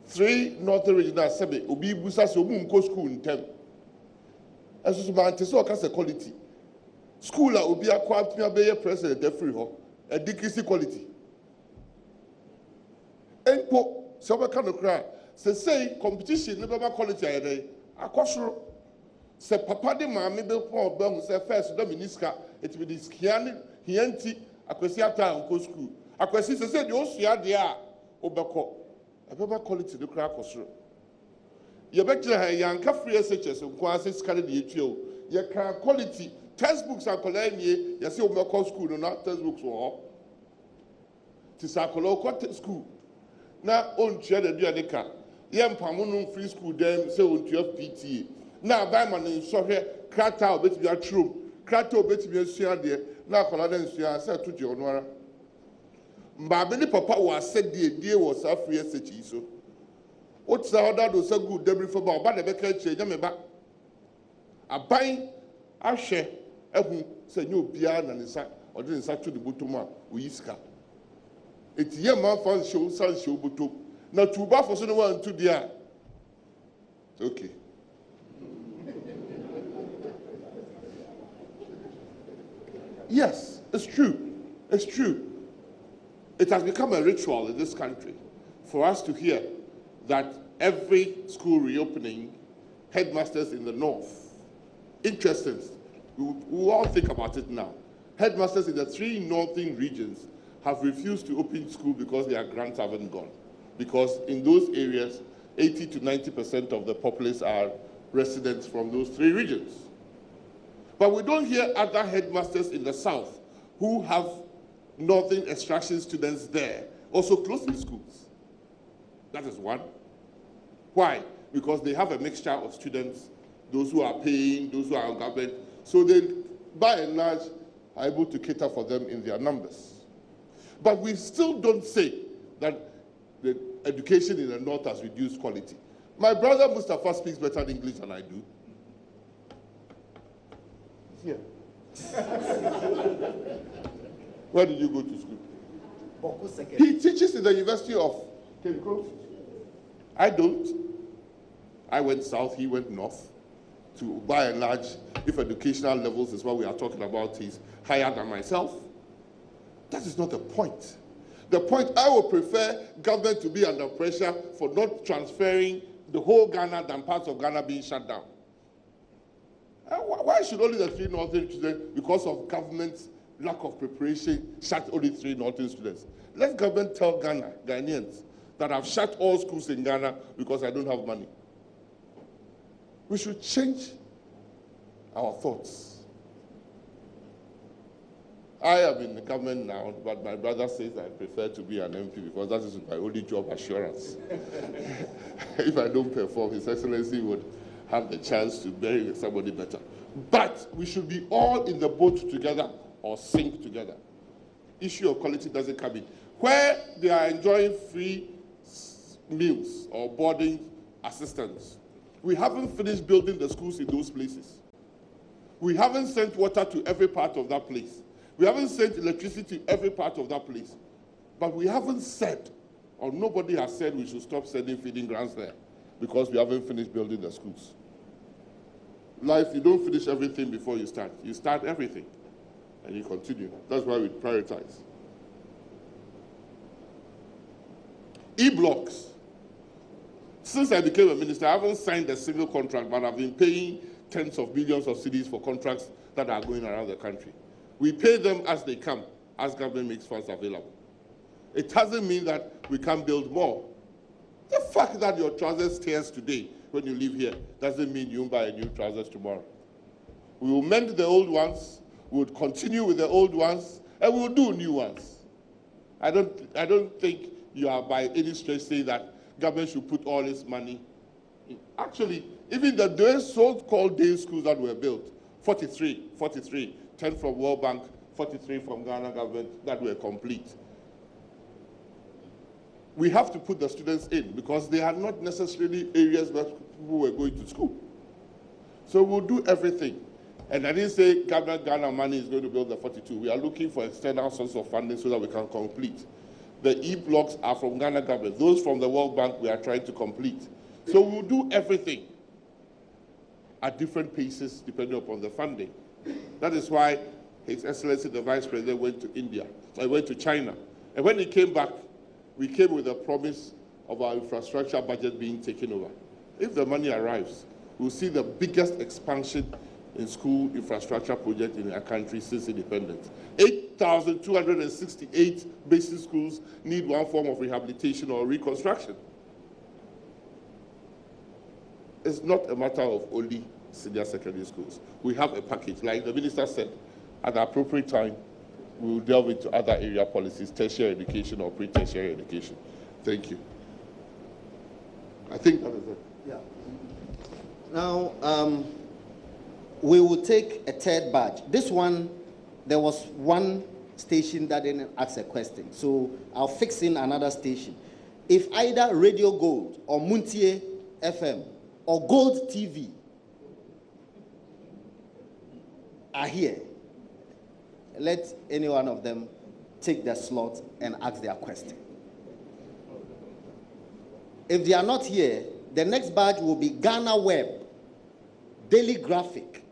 3 northern regional sebe obi busa so mu nko school ntem eso ma ante so ka quality school a obi akwa atumi be president free ho a decrease quality enko so be ka no kra say competition no be quality ayede akosoro. Se papa de maame be ko ba hu se first do miniska it be this hianti akwesi ata nko school akwesi se de osua de a obeko abeba quality de kra akosoro ye be kire ha yanka free SHS nko ase skare de etuo ye ka quality textbooks akola nie ye se obeko school no na textbooks wo ti sa akola ko school na ontua de dua de ka ye mpamu no free school dem se ontua PTA. Now, by man in Sohe, Krata obey to be a true, Krata obey to be a share there, now Colonel Sia said to Jonora. Babini Papa was said the idea was a free SHS. So, what's the order was so good, Debbie for Bob, but the Becker change me back. A buying a share, ehu se nyo bia na nisa or the nsa to the bottom uyiska. It's ye man fan show san show bottom. Now to ba for so no one to dia. Okay. Yes, it's true. It's true. It has become a ritual in this country for us to hear that every school reopening, headmasters in the north, interesting, we all think about it now. Headmasters in the 3 northern regions have refused to open school because their grants haven't gone. Because in those areas, 80 to 90% of the populace are residents from those 3 regions. But we don't hear other headmasters in the south who have northern extraction students there also closing schools. That is one. Why? Because they have a mixture of students, those who are paying, those who are on government, so they, by and large, are able to cater for them in their numbers. But we still don't say that the education in the north has reduced quality. My brother Mustafa speaks better English than I do. Yeah. Where did you go to school? He teaches in the University of Cape Coast. I don't. I went south, he went north. To by and large, if educational levels is what we are talking about, he's higher than myself. That is not the point. The point, I would prefer government to be under pressure for not transferring the whole Ghana than parts of Ghana being shut down. Why should only the 3 northern students, because of government's lack of preparation, shut only 3 northern students? Let government tell Ghanaians that I've shut all schools in Ghana because I don't have money. We should change our thoughts. I am in the government now, but my brother says I prefer to be an MP because that is my only job assurance. If I don't perform, His Excellency would have the chance to bury somebody better. But we should be all in the boat together or sink together. Issue of quality doesn't come in. Where they are enjoying free meals or boarding assistance, we haven't finished building the schools in those places. We haven't sent water to every part of that place. We haven't sent electricity to every part of that place. But we haven't said, or nobody has said we should stop sending feeding grants there because we haven't finished building the schools. Life, you don't finish everything before you start. You start everything, and you continue. That's why we prioritize. E-blocks. Since I became a minister, I haven't signed a single contract, but I've been paying tens of millions of cedis for contracts that are going around the country. We pay them as they come, as government makes funds available. It doesn't mean that we can't build more. The fact that your trousers tears today when you live here doesn't mean you buy a new trousers tomorrow. We will mend the old ones, we will continue with the old ones, and we will do new ones. I don't think you are by any stretch saying that government should put all this money in. Actually, even the so-called day schools that were built, 43, 10 from World Bank, 43 from Ghana government that were complete. We have to put the students in because they are not necessarily areas where people were going to school. So we'll do everything. And I didn't say Ghana money is going to build the 42. We are looking for external source of funding so that we can complete. The E-blocks are from Ghana government. Those from the World Bank we are trying to complete. So we'll do everything at different paces depending upon the funding. That is why His Excellency the Vice President went to India. I went to China. And when he came back, we came with a promise of our infrastructure budget being taken over. If the money arrives, we'll see the biggest expansion in school infrastructure project in our country since independence. 8,268 basic schools need one form of rehabilitation or reconstruction. It's not a matter of only senior secondary schools. We have a package. Like the minister said, at the appropriate time, we will delve into other area policies, tertiary education or pre-tertiary education. Thank you. I think that is it. Yeah. Now, we will take a third badge. This one, there was one station that didn't ask a question, so I'll fix in another station. If either Radio Gold or Muntie FM or Gold TV are here, let any one of them take the slot and ask their question. If they are not here, the next badge will be Ghana Web, Daily Graphic,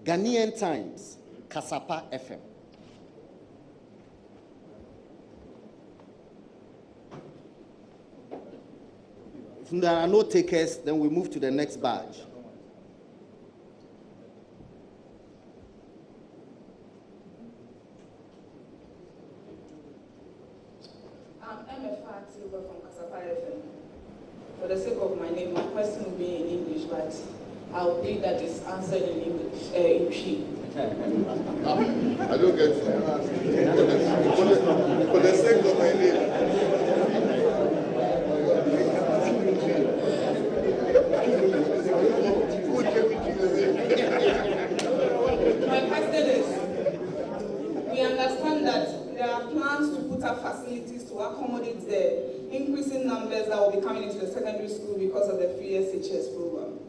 Ghanaian Times, Kasapa FM. If there are no takers, then we move to the next badge. For the sake of my name, my question will be in English, but I'll plead that it's answered in English, in Chi. I don't get it. For the sake of my name. My question is, we understand that there are plans to put up facilities to accommodate the increasing numbers that will be coming into the secondary school because of the free SHS program.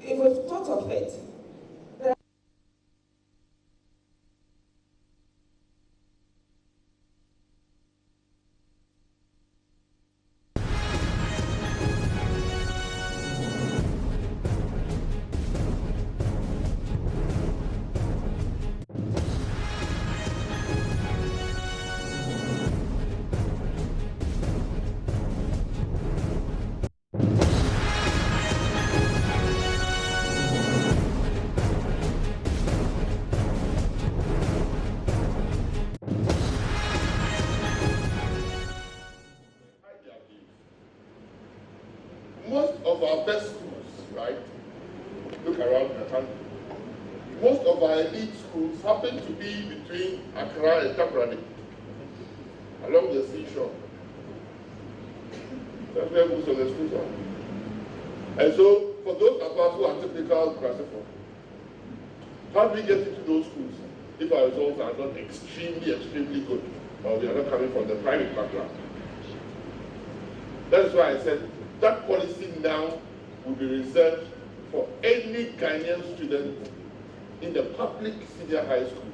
If we've thought of it, most of our best schools, right, look around the country, most of our elite schools happen to be between Accra and Takoradi, along the seashore. That's where most of the schools are. And so, for those of us who are typical Grasshopper, how do we get into those schools if our results are not extremely good, or we are not coming from the private background? That's why I said that policy now will be reserved for any Ghanaian student in the public senior high school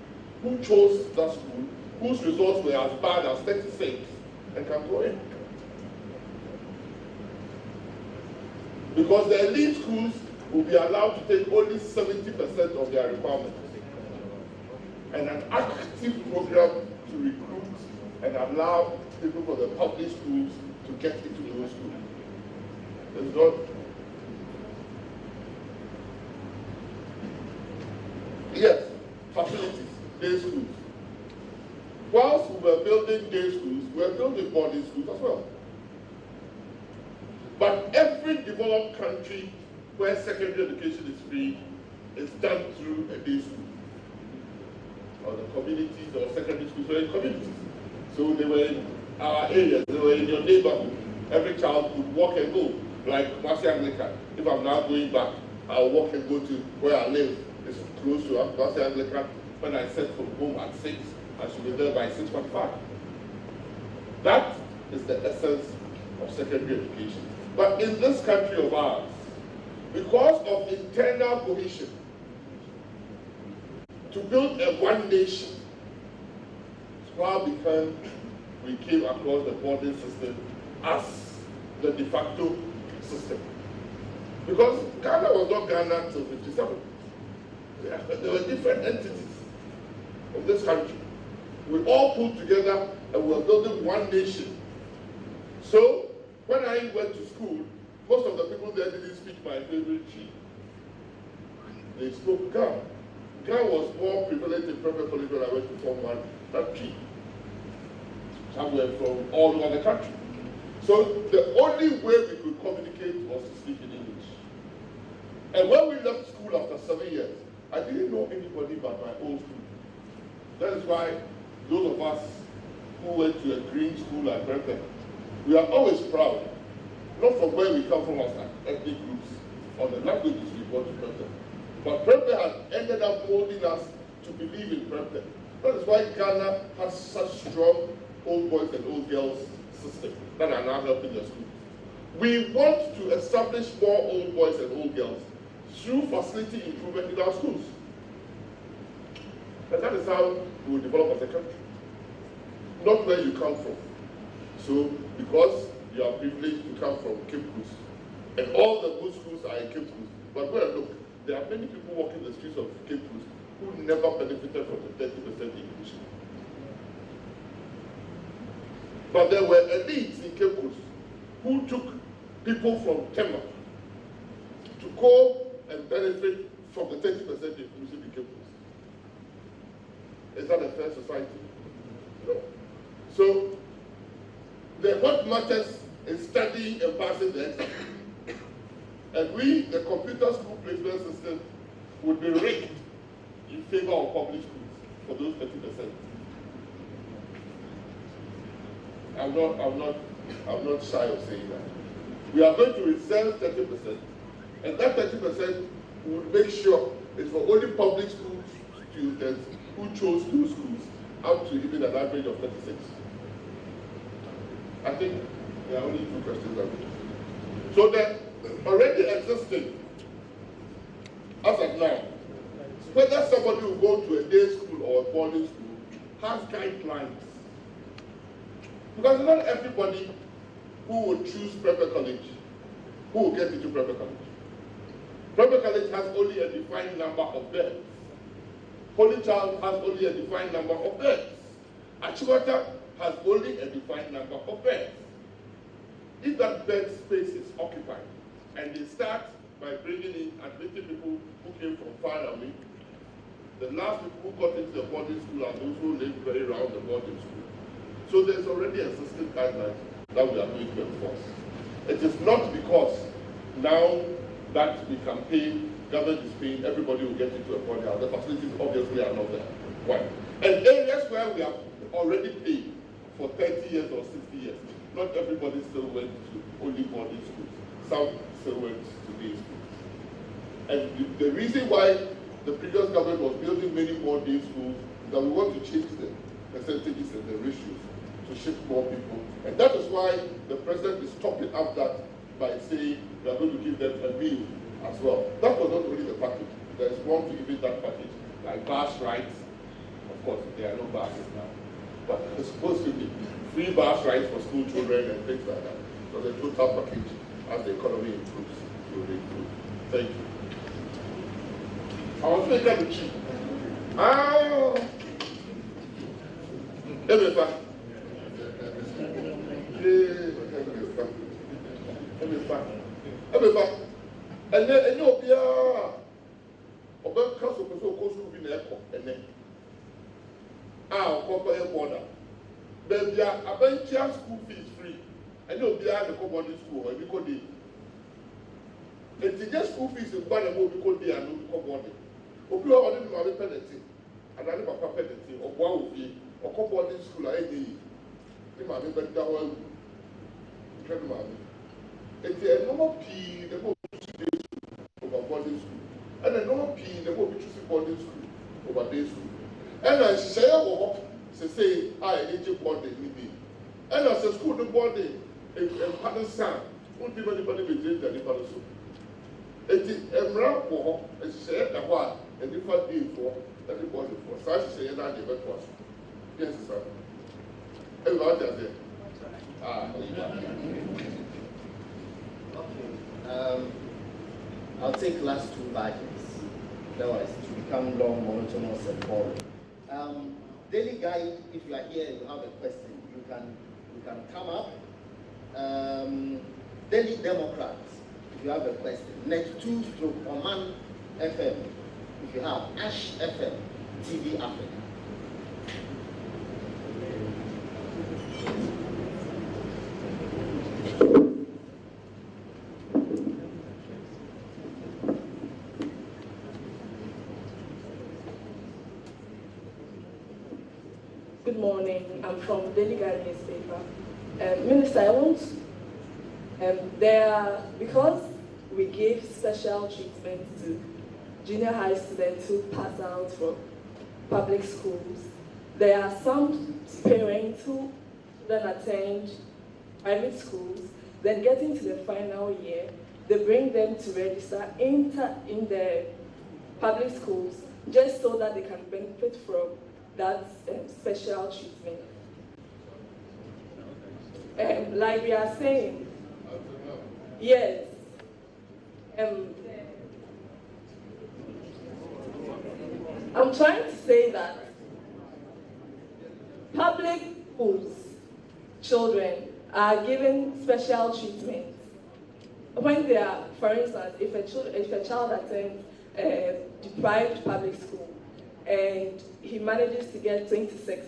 who chose that school, whose results were as bad as 36, and can go in. Because the elite schools will be allowed to take only 70% of their requirements. And an active program to recruit and allow people from the public schools to get into those schools. It's not. Yes, facilities, day schools. Whilst we were building day schools, we were building boarding schools as well. But every developed country where secondary education is free is done through a day school. Or the communities or secondary schools were in communities. So they were in our areas, they were in your neighborhood. Every child could walk and go, like Marcy Anglican. If I'm now going back, I'll walk and go to where I live. It's close to Marcy Anglican. When I set from home at 6, I should be there by 6:45. That is the essence of secondary education. But in this country of ours, because of internal cohesion, to build a one nation, we came across the boarding system as the de facto system. Because Ghana was not Ghana until 1957. There were different entities of this country. We all pulled together and we were building one nation. So when I went to school, most of the people there didn't speak my favorite Chi. They spoke Ga. Ga was more prevalent in Prempeh College when I went to Form 1 than Chi. Somewhere from all over the country. So the only way we could communicate was to speak in English. And when we left school after 7 years, I didn't know anybody but my old school. That is why those of us who went to a green school at Prempeh, we are always proud, not from where we come from as ethnic groups, or the languages we brought to Prempeh. But Prempeh has ended up molding us to believe in Prempeh. That is why Ghana has such strong old boys and old girls system that are now helping the schools. We want to establish more old boys and old girls through facility improvement in our schools. And that is how we will develop as a country. Not where you come from. So, because you are privileged to come from Cape Coast, and all the good schools are in Cape Coast, but go and look, there are many people walking the streets of Cape Coast who never benefited from the 30% inclusion. But there were elites in Cape Coast who took people from Tema to go and benefit from the 30% inclusion in Cape Coast. Is that a fair society? No. So, what matters is studying and passing the exam. And we, the computer school placement system, would be rigged in favor of public schools for those 30%. I'm not shy of saying that. We are going to reserve 30%, and that 30% would make sure it's for only public school students who chose those schools, up to even an average of 36. I think there are only 2 questions. So that already existing, as of now, whether somebody will go to a day school or a boarding school has guidelines. Because not everybody who will choose Prempeh College, who will get into Prempeh College. Prempeh College has only a defined number of beds. Holy Child has only a defined number of beds. Achiwata has only a defined number of beds. If that bed space is occupied, and they start by bringing in, admitting people who came from far away, the last people who got into the boarding school are those who lived very around the boarding school. So there's already a system guideline that we are going to enforce. It is not because now that we can pay, government is paying, everybody will get into a boarding house. The facilities obviously are not there. One. And areas where we have already paid for 30 years or 60 years, not everybody still went to only boarding schools. Some still went to day schools. And the reason why the previous government was building many more day schools is that we want to change the percentages and the ratios to shift more people. And that is why the president is topping up that by saying we are going to give them a meal as well. That was not only the package. There is one to even that package, like bus rides. Of course, there are no buses now. But it's supposed to be free bus rides for school children and things like that. So the total package, as the economy improves, will improve. Thank you. I was thinking of the chief. And then you'll be a council school in the airport, and then corporate border. But there are a school fees free, and you'll be at the boarding school, and you could be. And just school fees in Banamo because they are not boarding. Obi wa ọdún ma bẹ penalty, anani papa penalty, ọ̀bọ̀ awòfin, ọkọ̀ boarding school ayé yìí, ní maame bẹ da hɔ ewu, nhwẹ́ ní maame. Eti ẹnọmọ pii na bẹ obi choose day school over boarding school, ẹnna ẹnọmọ pii na bẹ obi choose boarding school over day school. Ẹnna nhyehyẹ wọ hɔ sese a yɛde gye boarding ni bi. Ẹnna sɛ school ní boarding mpa ne san, wọn ti bẹ nipa ne bẹ gyina nipa ne so. Eti mmara wɔ hɔ, nhyehyɛ da hɔ a. And if I did for everybody for such say that they went to us. Yes, sir. Everybody there. Okay. I'll take last 2 badges. Otherwise, it will become long, monotonous, and boring. Daily guide. If you are here and you have a question, you can come up. Daily Democrats. If you have a question, next 2/Oman FM. If you have Ash FM, TV Africa. Good morning. I'm from Daily Guide newspaper. Minister, I want because we give special treatment to junior high students who pass out from public schools. There are some parents who then attend private schools, then getting to the final year, they bring them to register in the public schools, just so that they can benefit from that special treatment. Like we are saying, yes, I'm trying to say that public schools children are given special treatment when they are, for instance, if a child attends a deprived public school and he manages to get 26,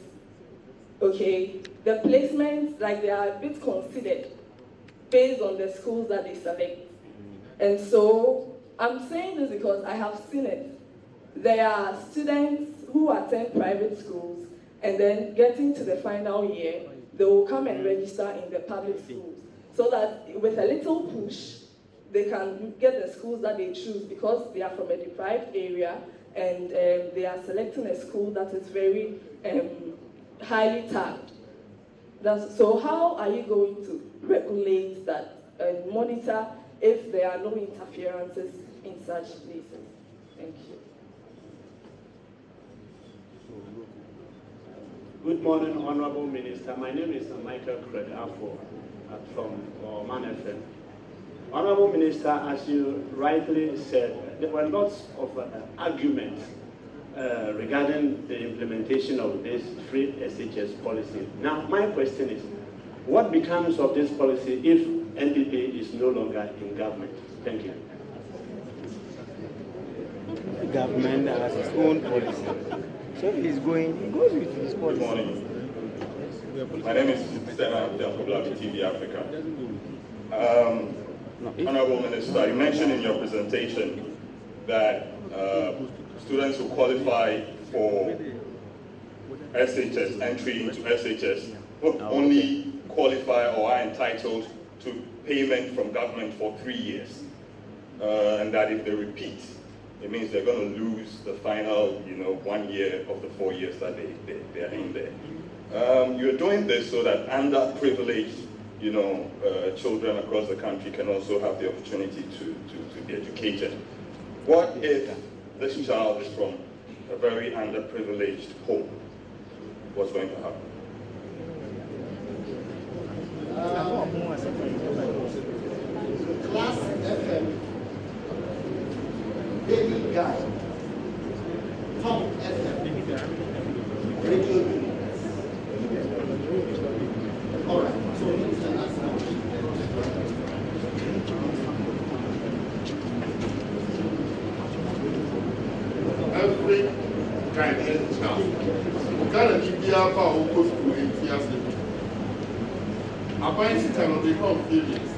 okay, the placements, like, they are a bit considered based on the schools that they select. And so I'm saying this because I have seen it. There are students who attend private schools and then getting to the final year, they will come and register in the public schools so that with a little push, they can get the schools that they choose because they are from a deprived area and they are selecting a school that is very highly tagged. So how are you going to regulate that and monitor if there are no interferences in such places? Thank you. Good morning, Honorable Minister. My name is Michael Craig Afo from Man FM. Honorable Minister, as you rightly said, there were lots of arguments regarding the implementation of this free SHS policy. Now, my question is, what becomes of this policy if NPP is no longer in government? Thank you. The government has its own policy. So he goes with his policy. Good morning. My name is Stella from TV Africa. Honorable Minister, you mentioned in your presentation that students who qualify for SHS, entry into SHS, will only qualify or are entitled to payment from government for 3 years. And that if they repeat, it means they're going to lose the final, 1 year of the 4 years that they're in there. You're doing this so that underprivileged, children across the country can also have the opportunity to be educated. What if this child is from a very underprivileged home? What's going to happen? Class FM, Daily Guide, Top FM, Radio. All right, so Minister, that's now. Every kind of child, kind of keep the alpha who goes to 8 years later. Applying system will become failures.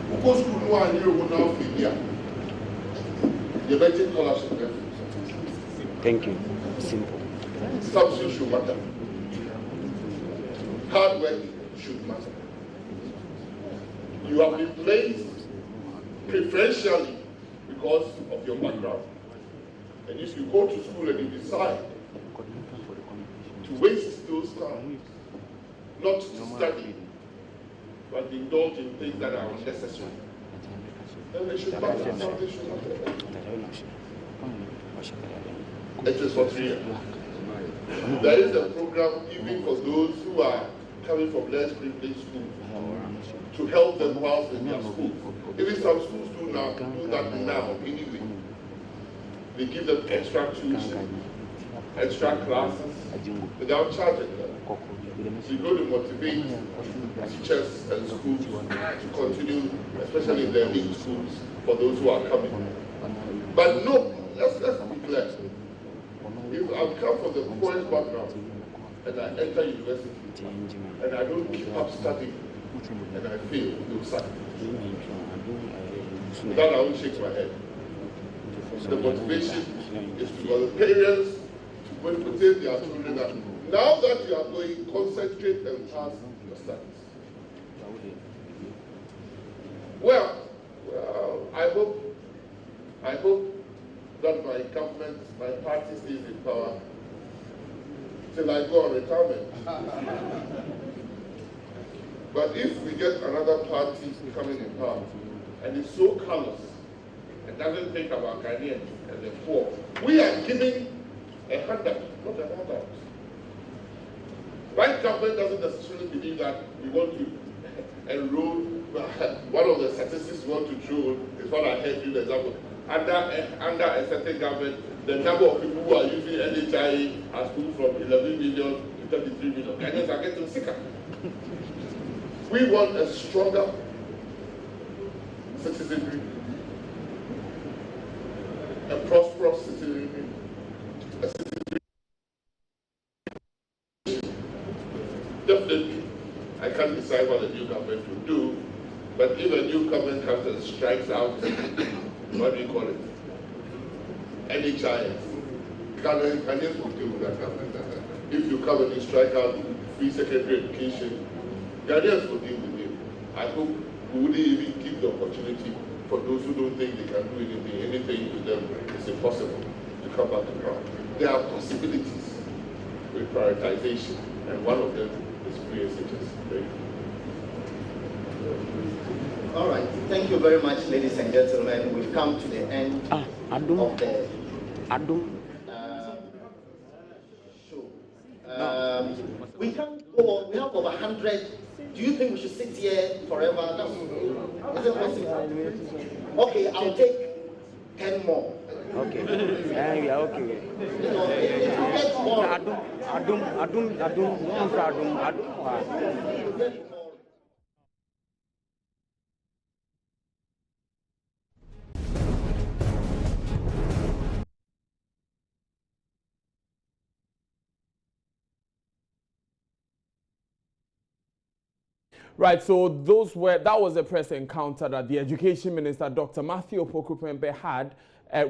Who goes to 1 year will now failure. The budget scholarship. Thank you. Simple. Substance should matter. Hard work should matter. You have been placed preferentially because of your background. And if you go to school and you decide to waste those time, not to study, but indulge in things that are unnecessary, then they should matter. They should matter. It is for 3 years. There is a program even for those who are coming from less privileged schools to help them whilst in their school. Even some schools do that now anyway. They give them extra tuition, extra classes without charging them. We're going to motivate teachers and schools to continue, especially in the elite schools, for those who are coming. But no, let's be clear. If I come from the poorest background and I enter university and I don't keep up studying and I fail, no sign. With that, I won't shake my head. The motivation is for the parents to motivate their children that now that you are going, concentrate and pass your studies. Well, I hope that my government, my party stays in power till I go on retirement. But if we get another party coming in power and it's so callous and doesn't think about Ghanaians and the poor. We are giving a handout, not a handout. Right government doesn't necessarily believe that we want to enroll. One of the statistics we want to show is what I heard you the example. Under a certain government, the number of people who are using NHI has moved from 11 million to 33 million. Ghanaians are getting sicker. We want a stronger citizenry, a prosperous citizenry, a citizenry. Definitely, I can't decide what the new government will do, but if a new government comes and strikes out, what do you call it? NHIS. Ghanaians will deal with that government. If you come and you strike out free secondary education, Ghanaians will deal with it. I hope we wouldn't even give the opportunity for those who don't think they can do anything to them is impossible to come back to ground. There are possibilities with prioritization, and one of them is free SHS. Thank you. All right, thank you very much, ladies and gentlemen. We've come to the end of the show. We can't go on. We have over 100. Do you think we should sit here forever? No. Is it possible? Okay, I'll take 10 more. Okay. Yeah, okay. You know, if you get more. Right, so that was a press encounter that the Education Minister, Dr. Matthew Prempeh, had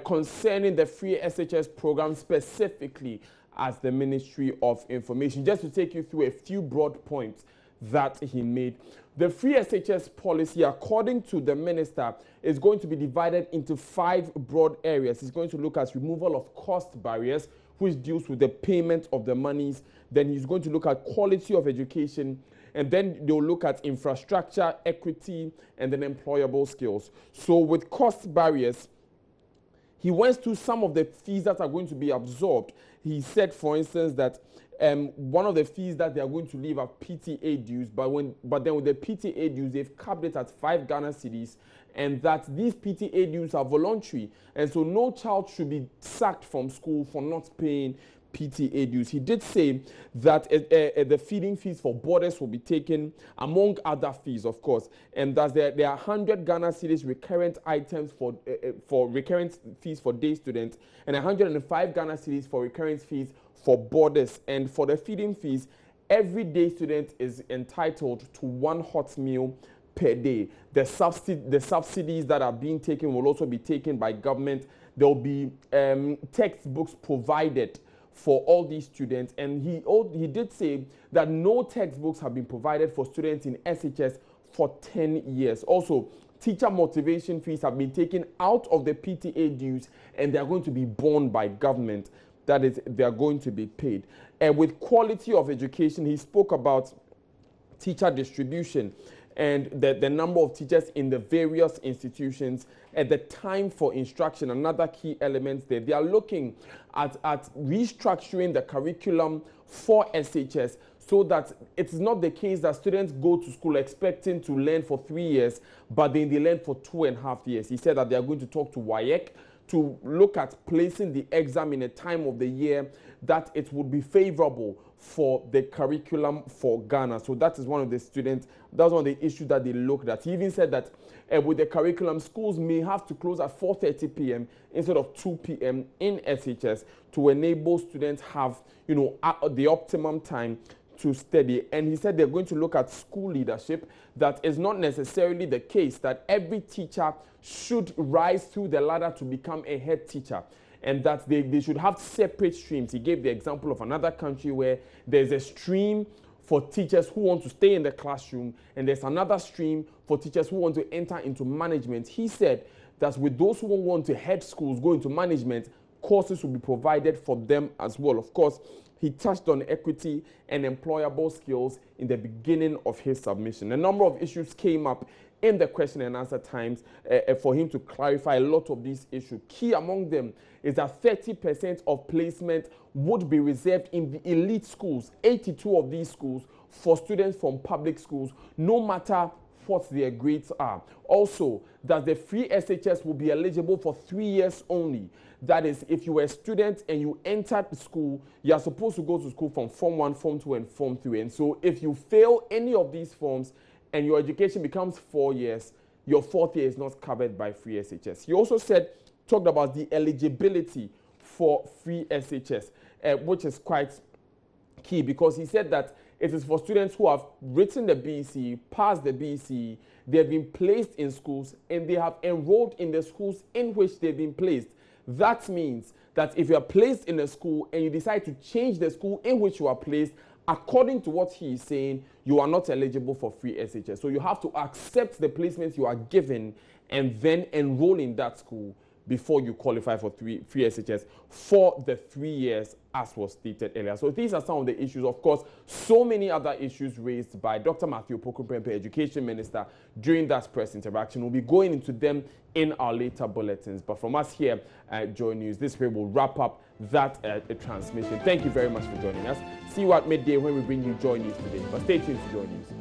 concerning the free SHS program, specifically as the Ministry of Information. Just to take you through a few broad points that he made. The free SHS policy, according to the minister, is going to be divided into 5 broad areas. It's going to look at removal of cost barriers, which deals with the payment of the monies. Then he's going to look at quality of education, and then they'll look at infrastructure, equity, and then employable skills. So with cost barriers, he went through some of the fees that are going to be absorbed. He said, for instance, that one of the fees that they are going to leave are PTA dues, but then with the PTA dues, they've capped it at 5 Ghana cedis, and that these PTA dues are voluntary, and so no child should be sacked from school for not paying PTA dues. He did say that the feeding fees for boarders will be taken, among other fees, of course, and that there are 100 Ghana cedis recurrent items for recurrent fees for day students, and 105 Ghana cedis for recurrent fees for boarders. And for the feeding fees, every day student is entitled to 1 hot meal per day. The subsidies that are being taken will also be taken by government. There will be textbooks provided for all these students, and he did say that no textbooks have been provided for students in SHS for 10 years. Also, teacher motivation fees have been taken out of the PTA dues, and they are going to be borne by government. That is, they are going to be paid. And with quality of education, he spoke about teacher distribution and the number of teachers in the various institutions at the time for instruction. Another key element there. They are looking at restructuring the curriculum for SHS so that it's not the case that students go to school expecting to learn for 3 years, but then they learn for 2.5 years. He said that they are going to talk to WAEC to look at placing the exam in a time of the year that it would be favorable for the curriculum for Ghana. So that is one of the that's one of the issues that they looked at. He even said that with the curriculum, schools may have to close at 4:30 p.m. instead of 2 p.m. in SHS to enable students have, the optimum time to study. And he said they're going to look at school leadership. That is not necessarily the case that every teacher should rise through the ladder to become a head teacher, and that they should have separate streams. He gave the example of another country where there's a stream for teachers who want to stay in the classroom, and there's another stream for teachers who want to enter into management. He said that with those who want to head schools, go into management, courses will be provided for them as well. Of course, he touched on equity and employable skills in the beginning of his submission. A number of issues came up in the question and answer times for him to clarify a lot of these issues. Key among them is that 30% of placement would be reserved in the elite schools, 82 of these schools, for students from public schools, no matter what their grades are. Also, that the free SHS will be eligible for 3 years only. That is, if you were a student and you entered the school, you are supposed to go to school from Form 1, Form 2, and Form 3. And so if you fail any of these forms and your education becomes 4 years, your 4th year is not covered by free SHS. He also talked about the eligibility for free SHS, which is quite key, because he said that it is for students who have written the BC, passed the BC, they have been placed in schools, and they have enrolled in the schools in which they've been placed. That means that if you are placed in a school and you decide to change the school in which you are placed, according to what he is saying, you are not eligible for free SHS. So you have to accept the placements you are given and then enroll in that school before you qualify for free SHS for the 3 years, as was stated earlier. So these are some of the issues. Of course, so many other issues raised by Dr. Matthew Opoku Prempeh, Education Minister, during that press interaction. We'll be going into them in our later bulletins. But from us here at Joy News, this way will wrap up that transmission. Thank you very much for joining us. See you at midday when we bring you Joy News today. But stay tuned to Joy News.